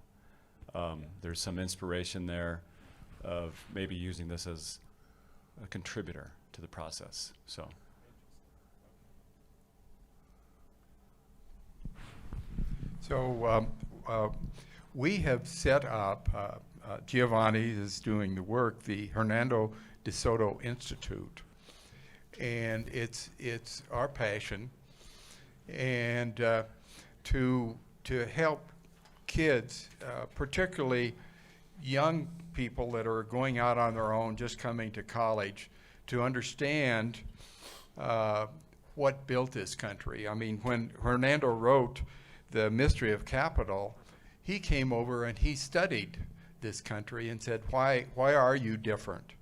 There's some inspiration there of maybe using this as a contributor to the process. So we have set up, Giovanni is doing the work, the Hernando de Soto Institute. And it's our passion, and to help kids, particularly young people that are going out on their own, just coming to college, to understand what built this country. I mean, when Hernando wrote The Mystery of Capital, he came over and he studied this country and said, why are you different?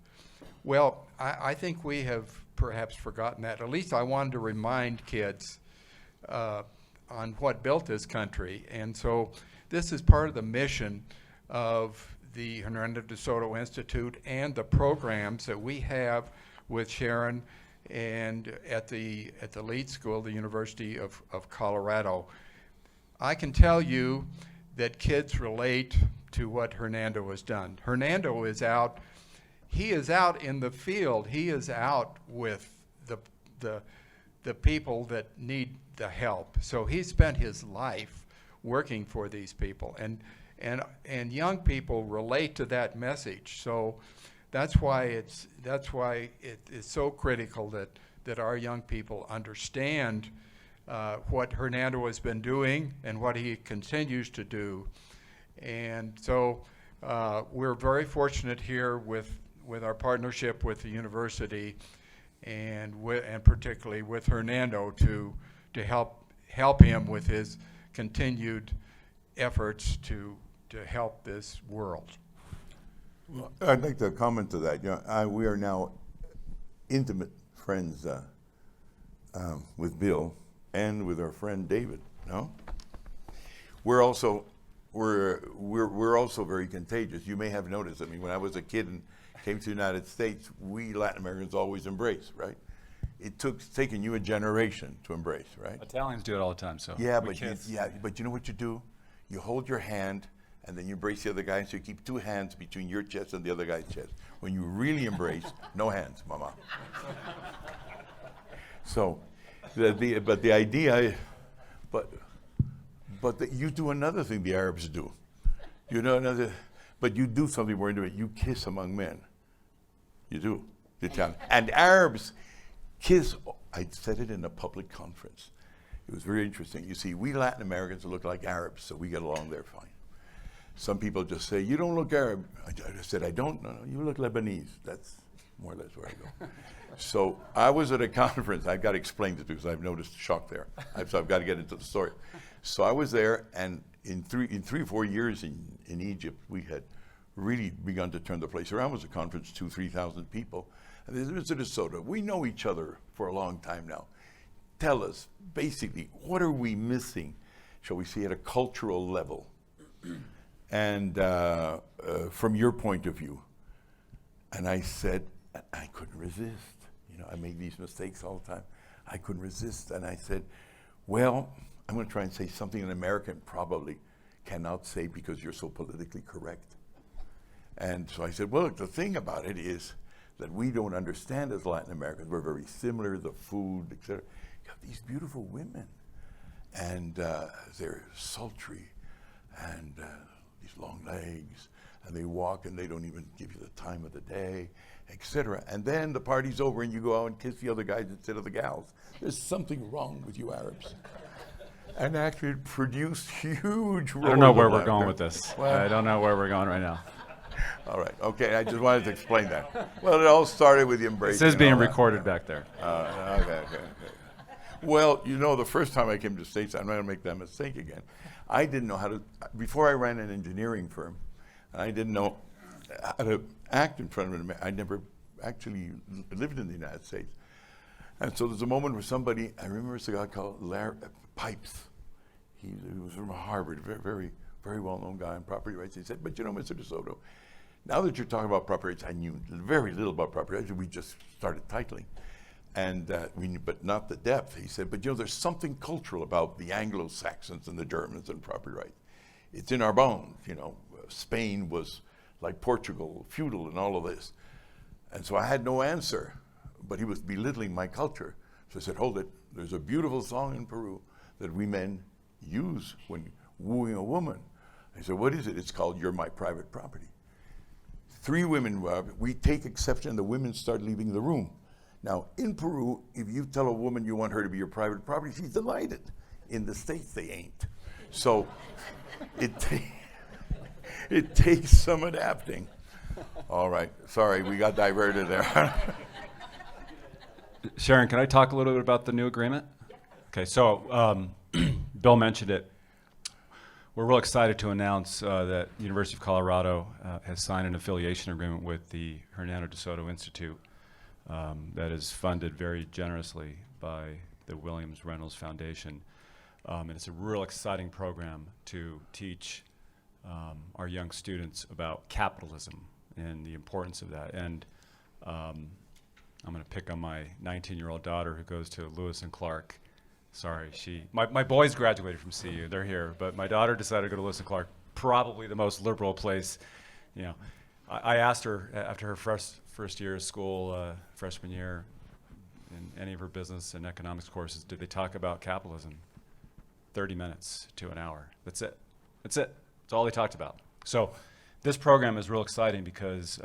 Well, I think we have perhaps forgotten that. At least I wanted to remind kids on what built this country. And so this is part of the mission of the Hernando de Soto Institute and the programs that we have with Sharon and at the Leeds School, the University of Colorado. I can tell you that kids relate to what Hernando has done. Hernando is out, he is out in the field. He is out with the people that need the help. So he spent his life working for these people, and young people relate to that message. So that's why it is so critical that our young people understand what Hernando has been doing and what he continues to do. And so we're very fortunate here with our partnership with the university and particularly with Hernando to help him with his continued efforts to help this world. Well, I'd like to comment to that. You know, we are now intimate friends with Bill and with our friend David. No, we're also very contagious. You may have noticed. I mean, when I was a kid and came to the United States, we Latin Americans always embrace, right? It's taken you a generation to embrace, right? Italians do it all the time. So Yeah, but you know what you do? You hold your hand, and then you embrace the other guy, so you keep two hands between your chest and the other guy's chest. When you really embrace, no hands, mama. So, the idea, but you do another thing the Arabs do. You know but you do something more intimate. You kiss among men. You do, the Italian. And Arabs kiss. I said it in a public conference. It was very interesting. You see, we Latin Americans look like Arabs, so we get along there fine. Some people just say, you don't look Arab. I said, I don't? No, you look Lebanese. That's more or less where I go. So I was at a conference. I've got to explain this because I've noticed a shock there. So I've got to get into the story. So I was there, and in 3 or 4 years in Egypt, we had really begun to turn the place around. It was a conference, 3,000 people. And this is Mr. De Soto. We know each other for a long time now. Tell us, basically, what are we missing, shall we say, at a cultural level? And from your point of view. And I said, I couldn't resist. You know, I make these mistakes all the time. I couldn't resist. And I said, well, I'm going to try and say something an American probably cannot say because you're so politically correct. And so I said, well, look, the thing about it is that we don't understand as Latin Americans. We're very similar, the food, et cetera. You have these beautiful women, and they're sultry, and these long legs, and they walk and they don't even give you the time of the day, etc. And then the party's over and you go out and kiss the other guys instead of the gals. There's something wrong with you Arabs. And actually it produced huge roars. I don't know where of we're laughter. going with this. Well, I don't know where we're going right now. all right, okay, I just wanted to explain that. Well, it all started with the embrace. This is being recorded back there. Okay. Well, you know, the first time I came to the States, I'm not going to make that mistake again. I didn't know how to, before I ran an engineering firm, I didn't know how to act in front of an I never actually lived in the United States. And so there's a moment where somebody, I remember it's a guy called Larry Pipes. He was from Harvard, very, very well-known guy on property rights. He said, but you know, Mr. De Soto, now that you're talking about property rights, I knew very little about property rights. We just started titling. And but not the depth. He said, but you know, there's something cultural about the Anglo-Saxons and the Germans and property rights. It's in our bones, you know. Spain was like Portugal, feudal and all of this. And so I had no answer, but he was belittling my culture. So I said, hold it, there's a beautiful song in Peru that we men use when wooing a woman. I said, what is it? It's called You're My Private Property. 3 women, we take exception, the women start leaving the room. Now, in Peru, if you tell a woman you want her to be your private property, she's delighted. In the States, they ain't. So it takes some adapting. All right, sorry, we got diverted there. Sharon, can I talk a little bit about the new agreement? Okay, so Bill mentioned it. We're real excited to announce that the University of Colorado has signed an affiliation agreement with the Hernando de Soto Institute. That is funded very generously by the Williams Reynolds Foundation. And it's a real exciting program to teach our young students about capitalism and the importance of that. And I'm going to pick on my 19-year-old daughter who goes to Lewis and Clark. Sorry, my boys graduated from CU, they're here, but my daughter decided to go to Lewis and Clark, probably the most liberal place. You know, I asked her after her first year of school, freshman year, in any of her business and economics courses, did they talk about capitalism? 30 minutes to an hour. That's it. That's it. That's all they talked about. So this program is real exciting because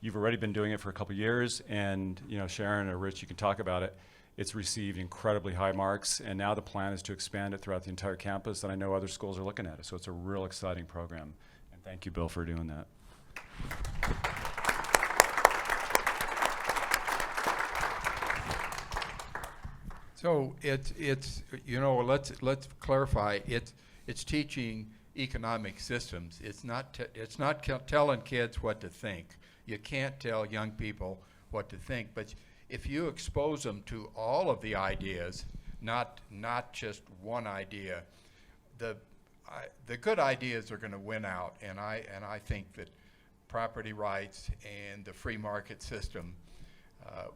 you've already been doing it for a couple years, and you know, Sharon or Rich, you can talk about it. It's received incredibly high marks, and now the plan is to expand it throughout the entire campus, and I know other schools are looking at it. So it's a real exciting program. And thank you, Bill, for doing that. So it's you know, let's clarify. It's teaching economic systems. It's not telling kids what to think. You can't tell young people what to think, but if you expose them to all of the ideas, not just one idea, the good ideas are going to win out, and I think that property rights and the free market system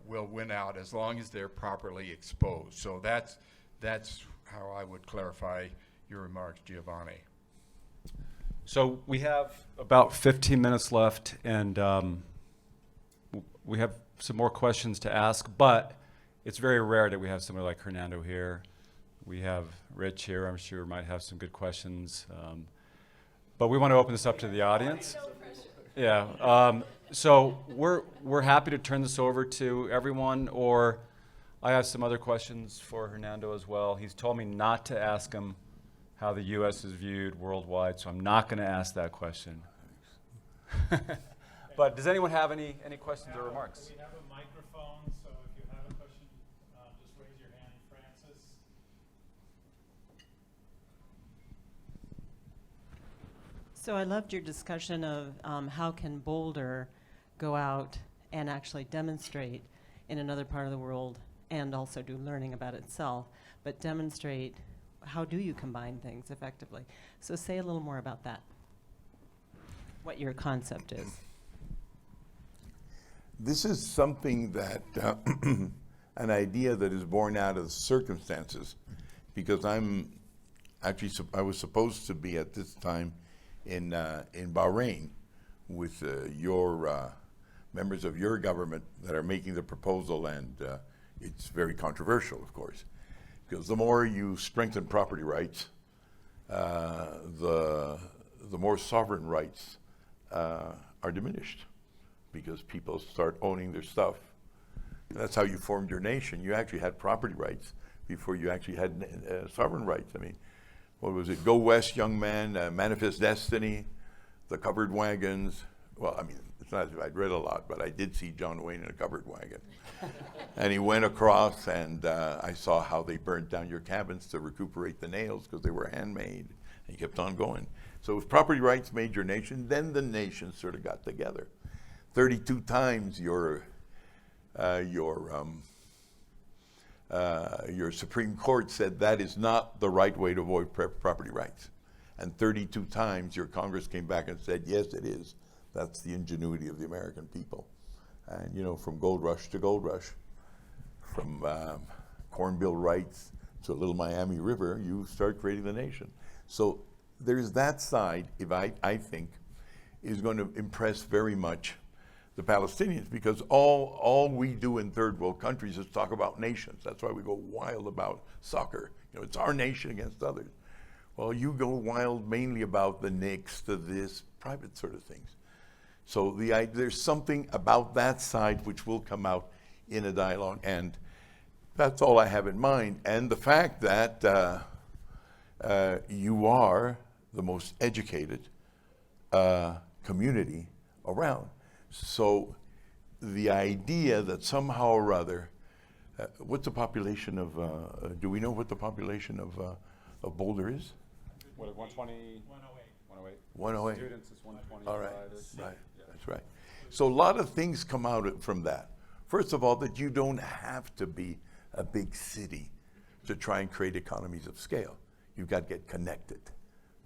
will win out as long as they're properly exposed. So that's how I would clarify your remarks, Giovanni. So we have about 15 minutes left, and we have some more questions to ask, but it's very rare that we have somebody like Hernando here. We have Rich here, I'm sure might have some good questions. But we want to open this up to the audience. Yeah. So we're happy to turn this over to everyone, or I have some other questions for Hernando as well. He's told me not to ask him how the U.S. is viewed worldwide, so I'm not going to ask that question. But does anyone have any questions or remarks? We have a microphone, so if you have a question, just raise your hand, Francis. So I loved your discussion of how can Boulder go out and actually demonstrate in another part of the world and also do learning about itself, but demonstrate how do you combine things effectively. So say a little more about that, what your concept is. This is something that, an idea that is born out of circumstances, because I was supposed to be at this time in Bahrain with your members of your government that are making the proposal, and it's very controversial, of course, because the more you strengthen property rights, the more sovereign rights are diminished, because people start owning their stuff. And that's how you formed your nation. You actually had property rights before you actually had sovereign rights. I mean, what was it? Go West, Young Man, Manifest Destiny, The Covered Wagons. Well, I mean, it's not as if I'd read a lot, but I did see John Wayne in a covered wagon. And he went across, and I saw how they burnt down your cabins to recuperate the nails because they were handmade. And he kept on going. So if property rights made your nation, then the nation sort of got together. 32 times your Supreme Court said that is not the right way to avoid property rights. And 32 times your Congress came back and said, yes, it is. That's the ingenuity of the American people. And, you know, from gold rush to gold rush, from Corn Bill rights to Little Miami River, you start creating the nation. So there's that side, if I think, is going to impress very much the Palestinians, because all we do in third world countries is talk about nations. That's why we go wild about soccer. You know, it's our nation against others. Well, you go wild mainly about the Knicks, to this, private sort of things. So there's something about that side which will come out in a dialogue, and that's all I have in mind. And the fact that you are the most educated community around. So the idea that somehow or other, what's the population of, do we know what the population of Boulder is? What, 120? 108. 108. 108. Students is 125. All right, right, that's right. So a lot of things come out from that. First of all, that you don't have to be a big city to try and create economies of scale. You've got to get connected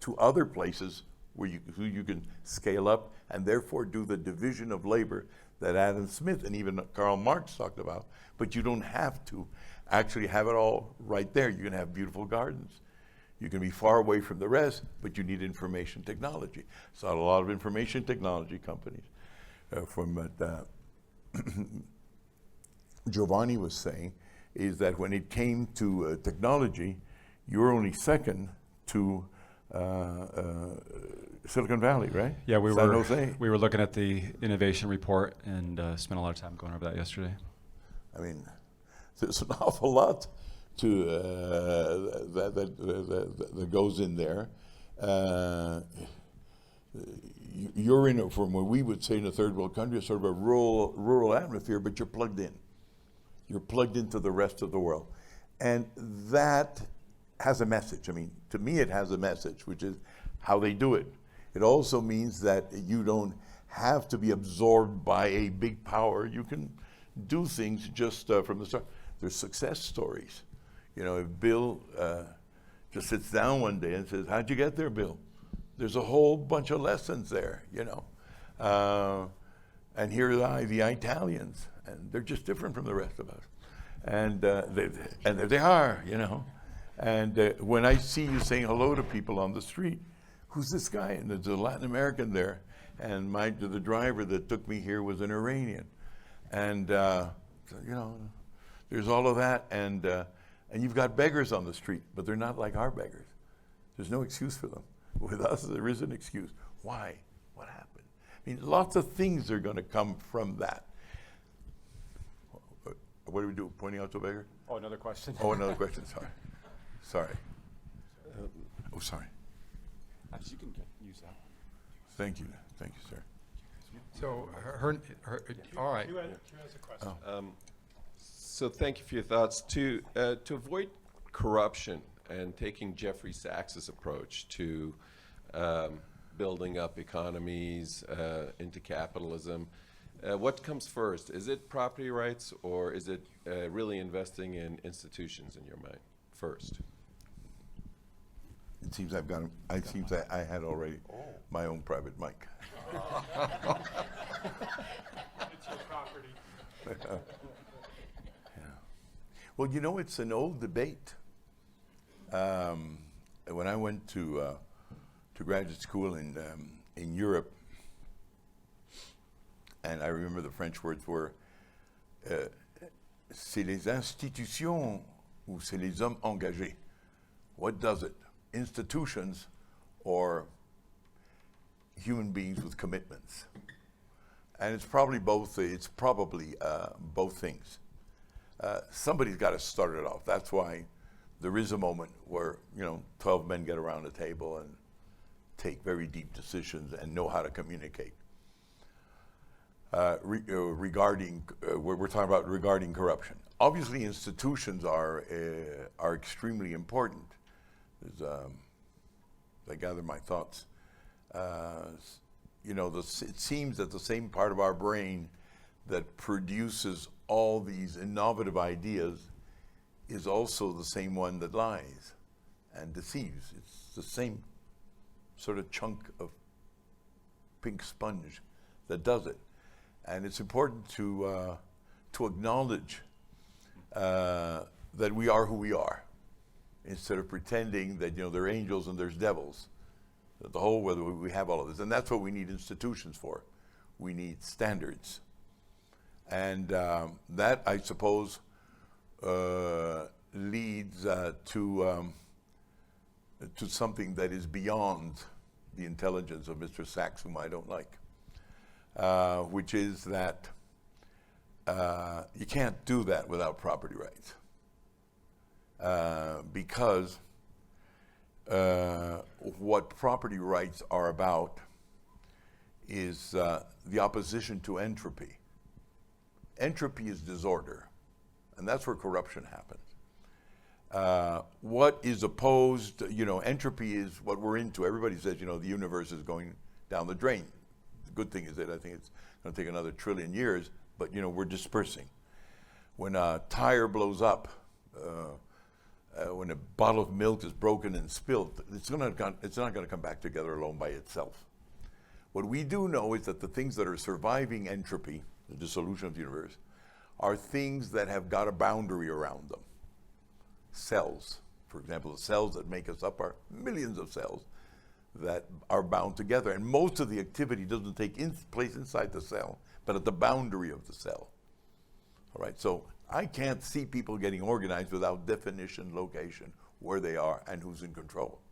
to other places who you can scale up and therefore do the division of labor that Adam Smith and even Karl Marx talked about. But you don't have to actually have it all right there. You can have beautiful gardens. You can be far away from the rest, but you need information technology. So a lot of information technology companies from what Giovanni was saying is that when it came to technology, you were only second to Silicon Valley, right? Yeah, San Jose. we were looking at the innovation report and spent a lot of time going over that yesterday. I mean, there's an awful lot to that goes in there. You're in, from what we would say in a third world country, sort of a rural atmosphere, but you're plugged in. You're plugged into the rest of the world. And that has a message. I mean, to me it has a message, which is how they do it. It also means that you don't have to be absorbed by a big power. You can do things just from the start. There's success stories. You know, if Bill just sits down one day and says, how'd you get there, Bill? There's a whole bunch of lessons there, you know. And here are the Italians, and they're just different from the rest of us. And there they are, you know. And when I see you saying hello to people on the street, who's this guy? And there's a Latin American there. And the driver that took me here was an Iranian. And, so, you know, there's all of that. And you've got beggars on the street, but they're not like our beggars. There's no excuse for them. With us, there is an excuse. Why? What happened? I mean, lots of things are going to come from that. What do we do? Pointing out to a beggar? Oh, another question? Oh, another question. Sorry. Oh, sorry. You can use that one. Thank you, sir. So, all right. Who has a question? So thank you for your thoughts. To avoid corruption and taking Jeffrey Sachs's approach to building up economies into capitalism, what comes first? Is it property rights, or is it really investing in institutions in your mind first? It seems I had already my own private mic. It's your property. Yeah. Well, you know, it's an old debate. When I went to graduate school in Europe, and I remember the French words were, c'est les institutions ou c'est les hommes engagés? What does it? Institutions or human beings with commitments? And it's probably both. It's probably both things. Somebody's got to start it off. That's why there is a moment where 12 men get around a table and take very deep decisions and know how to communicate. Regarding we're talking about regarding corruption. Obviously, institutions are extremely important. I gather my thoughts. It seems that the same part of our brain that produces all these innovative ideas is also the same one that lies and deceives. It's the same sort of chunk of pink sponge that does it. And it's important to acknowledge that we are who we are, instead of pretending that there are angels and there's devils. That the whole whether we have all of this, and that's what we need institutions for. We need standards, and that I suppose leads to something that is beyond the intelligence of Mr. Sachs, whom I don't like, which is that you can't do that without property rights, because what property rights are about is the opposition to entropy. Entropy is disorder, and that's where corruption happens. What is opposed, entropy is what we're into. Everybody says, the universe is going down the drain. The good thing is that I think it's going to take another 1 trillion years, but we're dispersing. When a tire blows up, when a bottle of milk is broken and spilled, it's not going to come back together alone by itself. What we do know is that the things that are surviving entropy, the dissolution of the universe, are things that have got a boundary around them. Cells, for example, the cells that make us up are millions of cells that are bound together. And most of the activity doesn't take place inside the cell, but at the boundary of the cell. All right, so I can't see people getting organized without definition, location, where they are, and who's in control.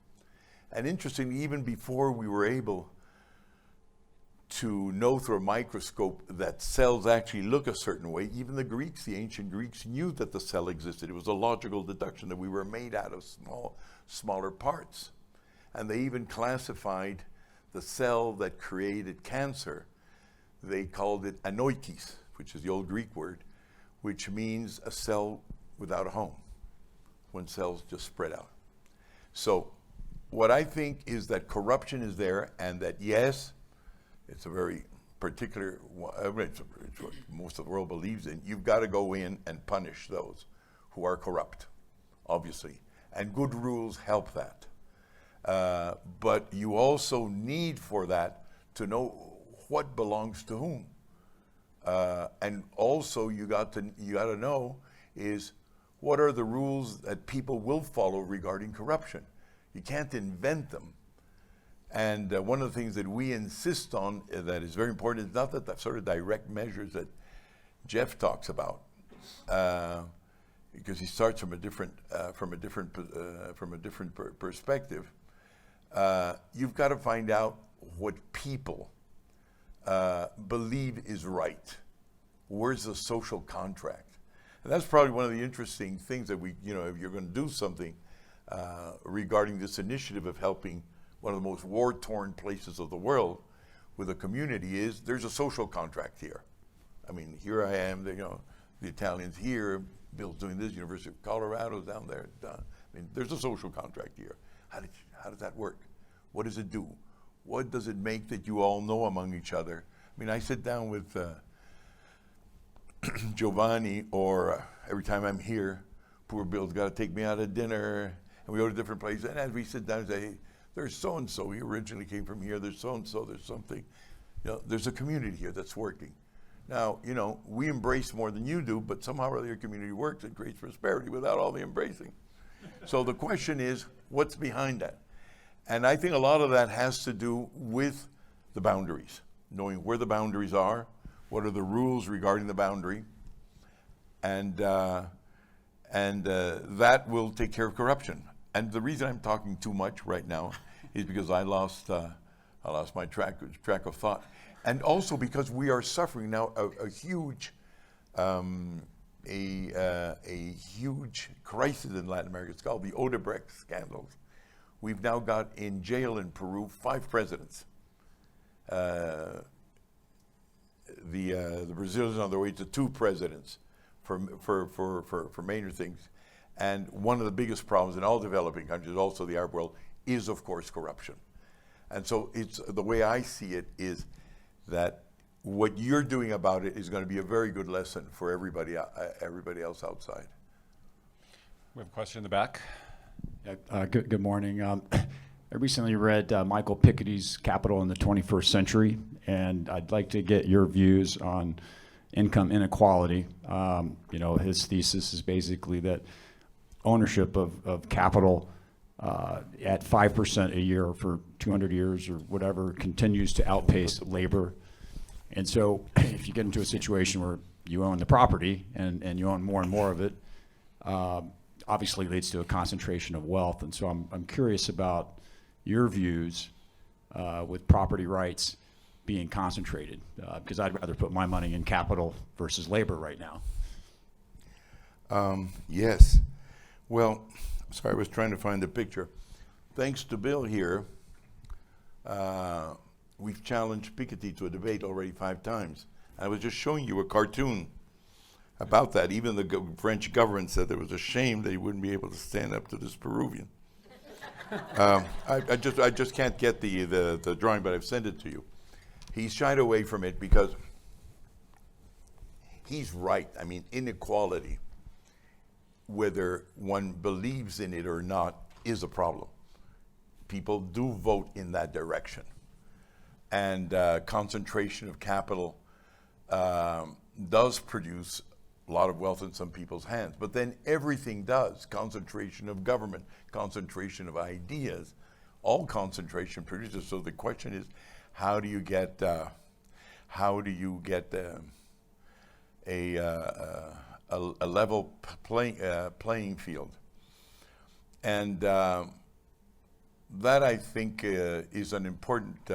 And interestingly, even before we were able to know through a microscope that cells actually look a certain way, even the Greeks, the ancient Greeks, knew that the cell existed. It was a logical deduction that we were made out of smaller parts. And they even classified the cell that created cancer. They called it anoikis, which is the old Greek word, which means a cell without a home, when cells just spread out. So what I think is that corruption is there, and that yes, it's a very particular, it's what most of the world believes in. You've got to go in and punish those who are corrupt, obviously. And good rules help that. But you also need for that to know what belongs to whom. And also you got to know is what are the rules that people will follow regarding corruption. You can't invent them. And one of the things that we insist on that is very important is not that sort of direct measures that Jeff talks about, because he starts from a different perspective. You've got to find out what people believe is right. Where's the social contract? And that's probably one of the interesting things that we, if you're going to do something regarding this initiative of helping one of the most war-torn places of the world with a community is there's a social contract here. I mean, here I am, the Italians here, Bill's doing this, University of Colorado's down there. I mean, there's a social contract here. How does that work? What does it do? What does it make that you all know among each other? I mean, I sit down with Giovanni, or every time I'm here, poor Bill's got to take me out to dinner, and we go to different places, and as we sit down and say, hey, there's so-and-so, he originally came from here, there's so-and-so, there's something. There's a community here that's working. Now, we embrace more than you do, but somehow or other your community works and creates prosperity without all the embracing. So the question is, what's behind that? And I think a lot of that has to do with the boundaries, knowing where the boundaries are, what are the rules regarding the boundary, and that will take care of corruption. And the reason I'm talking too much right now is because I lost my track of thought, and also because we are suffering now a huge crisis in Latin America. It's called the Odebrecht scandals. We've now got in jail in Peru 5 presidents. The Brazilians on their way to 2 presidents for major things. And one of the biggest problems in all developing countries, also the Arab world, is of course corruption. And so it's the way I see it is that what you're doing about it is going to be a very good lesson for everybody else outside. We have a question in the back. Good morning. I recently read Michael Piketty's Capital in the 21st Century, and I'd like to get your views on income inequality. His thesis is basically that ownership of capital at 5% a year for 200 years or whatever continues to outpace labor. And so if you get into a situation where you own the property and you own more and more of it, obviously leads to a concentration of wealth. And so I'm curious about your views with property rights being concentrated, because I'd rather put my money in capital versus labor right now. Yes. Well, sorry, I was trying to find the picture. Thanks to Bill here, we've challenged Piketty to a debate already 5 times. I was just showing you a cartoon about that. Even the French government said it was a shame that he wouldn't be able to stand up to this Peruvian. I just can't get the drawing, but I've sent it to you. He shied away from it because he's right. I mean, inequality whether one believes in it or not is a problem. People do vote in that direction. And concentration of capital does produce a lot of wealth in some people's hands. But then everything does. Concentration of government, concentration of ideas, all concentration produces. So the question is, how do you get a level playing field? And that, I think, is an important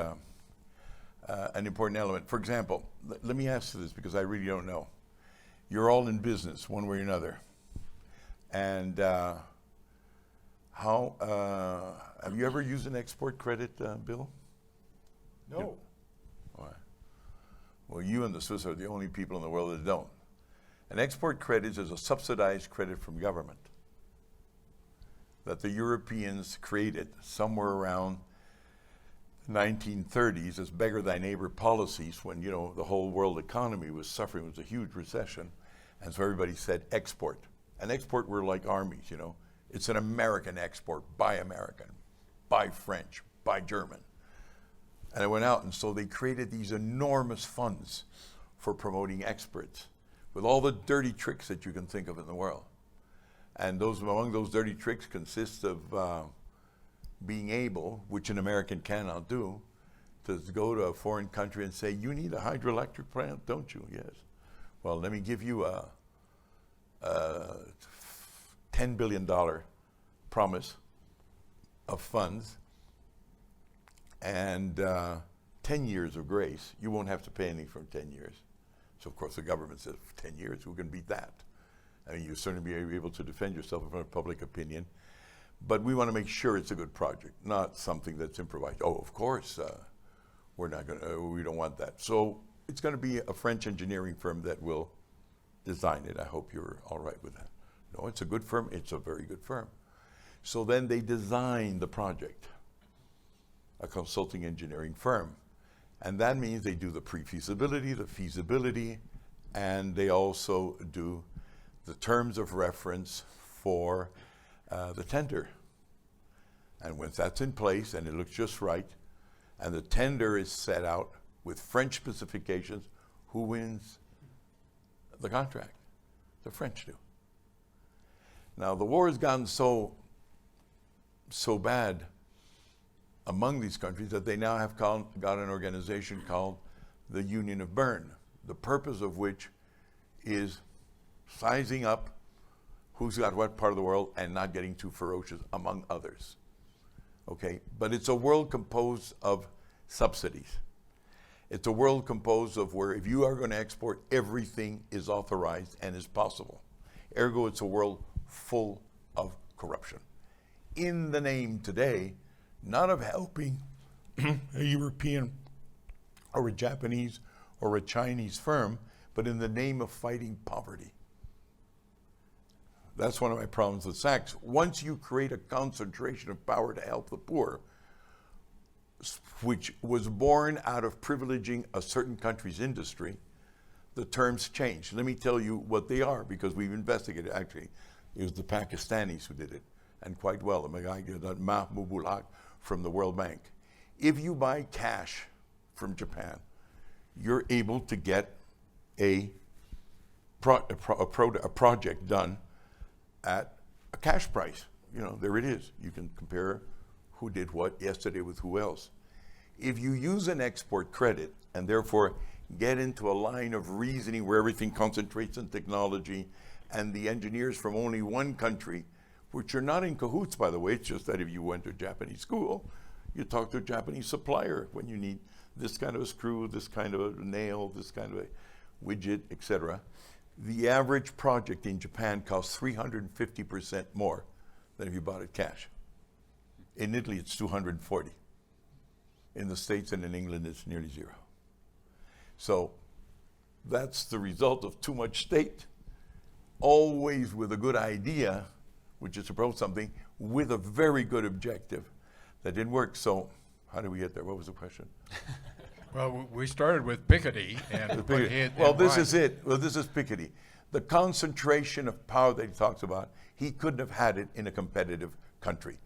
element. For example, let me ask you this, because I really don't know. You're all in business one way or another. And have you ever used an export credit, Bill? No. Why? Well, you and the Swiss are the only people in the world that don't. An export credit is a subsidized credit from government that the Europeans created somewhere around 1930s as beggar thy neighbor policies, when, you know, the whole world economy was suffering. It was a huge recession. And so everybody said export. An export were like armies, you know. It's an American export, buy American, buy French, buy German. And it went out, and so they created these enormous funds for promoting exports with all the dirty tricks that you can think of in the world. And among those dirty tricks consists of being able, which an American cannot do, to go to a foreign country and say, you need a hydroelectric plant, don't you? Yes. Well, let me give you a $10 billion promise of funds and 10 years of grace. You won't have to pay anything for 10 years. So, of course, the government says, 10 years, who can beat that? I mean, you'll certainly be able to defend yourself in front of public opinion. But we want to make sure it's a good project, not something that's improvised. Oh, of course, we don't want that. So it's going to be a French engineering firm that will design it. I hope you're all right with that. No, it's a good firm. It's a very good firm. So then they design the project, a consulting engineering firm. And that means they do the pre-feasibility, the feasibility, and they also do the terms of reference for the tender. And once that's in place and it looks just right, and the tender is set out with French specifications, who wins the contract? The French do. Now, the war has gotten so bad among these countries that they now have got an organization called the Union of Bern, the purpose of which is sizing up who's got what part of the world and not getting too ferocious, among others. Okay, but it's a world composed of subsidies. It's a world composed of where if you are going to export, everything is authorized and is possible. Ergo, it's a world full of corruption. In the name today, not of helping a European or a Japanese or a Chinese firm, but in the name of fighting poverty. That's one of my problems with Sachs. Once you create a concentration of power to help the poor, which was born out of privileging a certain country's industry, the terms change. Let me tell you what they are, because we've investigated. Actually, it was the Pakistanis who did it, and quite well. The guy Mahmoud from the World Bank. If you buy cash from Japan, you're able to get a project done at a cash price. You know, there it is. You can compare who did what yesterday with who else. If you use an export credit and therefore get into a line of reasoning where everything concentrates on technology and the engineers from only one country, which are not in cahoots, by the way, it's just that if you went to a Japanese school, you talk to a Japanese supplier when you need this kind of a screw, this kind of a nail, this kind of a widget, etc. The average project in Japan costs 350% more than if you bought it cash. In Italy, it's 240. In the States and in England, it's nearly zero. So that's the result of too much state, always with a good idea, which is to promote something, with a very good objective that didn't work. So how did we get there? What was the question? Well, we started with Piketty and Well, this is it. Well, this is Piketty. The concentration of power that he talks about, he couldn't have had it in a competitive country.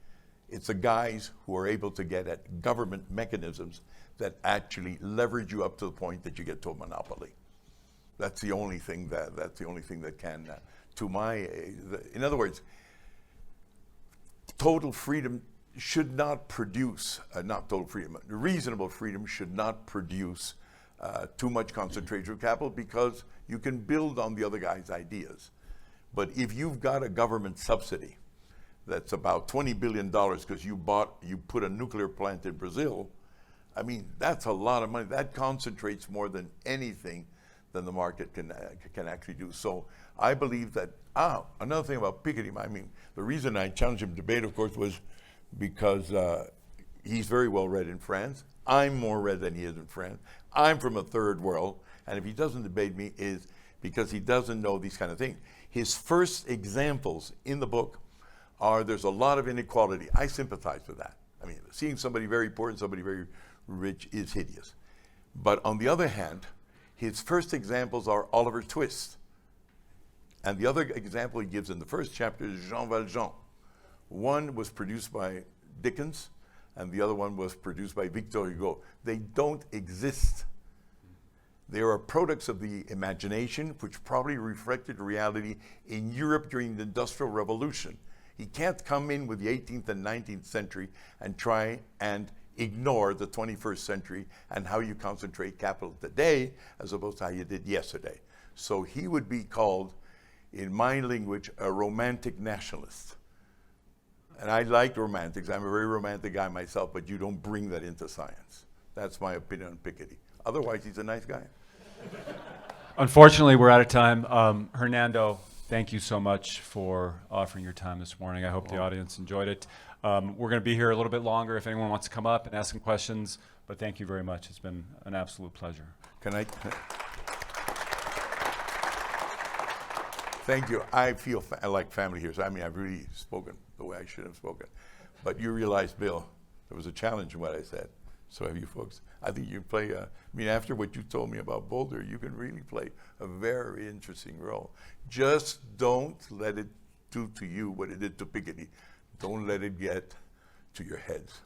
It's the guys who are able to get at government mechanisms that actually leverage you up to the point that you get to a monopoly. That's the only thing that can, in other words, total freedom should not produce, not total freedom, reasonable freedom should not produce too much concentration of capital, because you can build on the other guy's ideas. But if you've got a government subsidy that's about $20 billion because you put a nuclear plant in Brazil, I mean, that's a lot of money. That concentrates more than anything than the market can actually do. So I believe that, another thing about Piketty, I mean, the reason I challenged him to debate, of course, was because he's very well read in France. I'm more read than he is in France. I'm from a third world, and if he doesn't debate me, is because he doesn't know these kind of things. His first examples in the book are, there's a lot of inequality. I sympathize with that. I mean, seeing somebody very poor and somebody very rich is hideous. But on the other hand, his first examples are Oliver Twist. And the other example he gives in the first chapter is Jean Valjean. One was produced by Dickens, and the other one was produced by Victor Hugo. They don't exist. They are products of the imagination, which probably reflected reality in Europe during the Industrial Revolution. He can't come in with the 18th and 19th century and try and ignore the 21st century and how you concentrate capital today as opposed to how you did yesterday. So he would be called, in my language, a romantic nationalist. And I like romantics. I'm a very romantic guy myself, but you don't bring that into science. That's my opinion on Piketty. Otherwise, he's a nice guy. Unfortunately, we're out of time. Hernando, thank you so much for offering your time this morning. I hope the audience enjoyed it. We're going to be here a little bit longer if anyone wants to come up and ask some questions, but thank you very much. It's been an absolute pleasure. Thank you. I feel like family here. So, I mean, I've really spoken the way I should have spoken. But you realize, Bill, there was a challenge in what I said. So have you folks. I think you play, after what you told me about Boulder, you can really play a very interesting role. Just don't let it do to you what it did to Piketty. Don't let it get to your heads.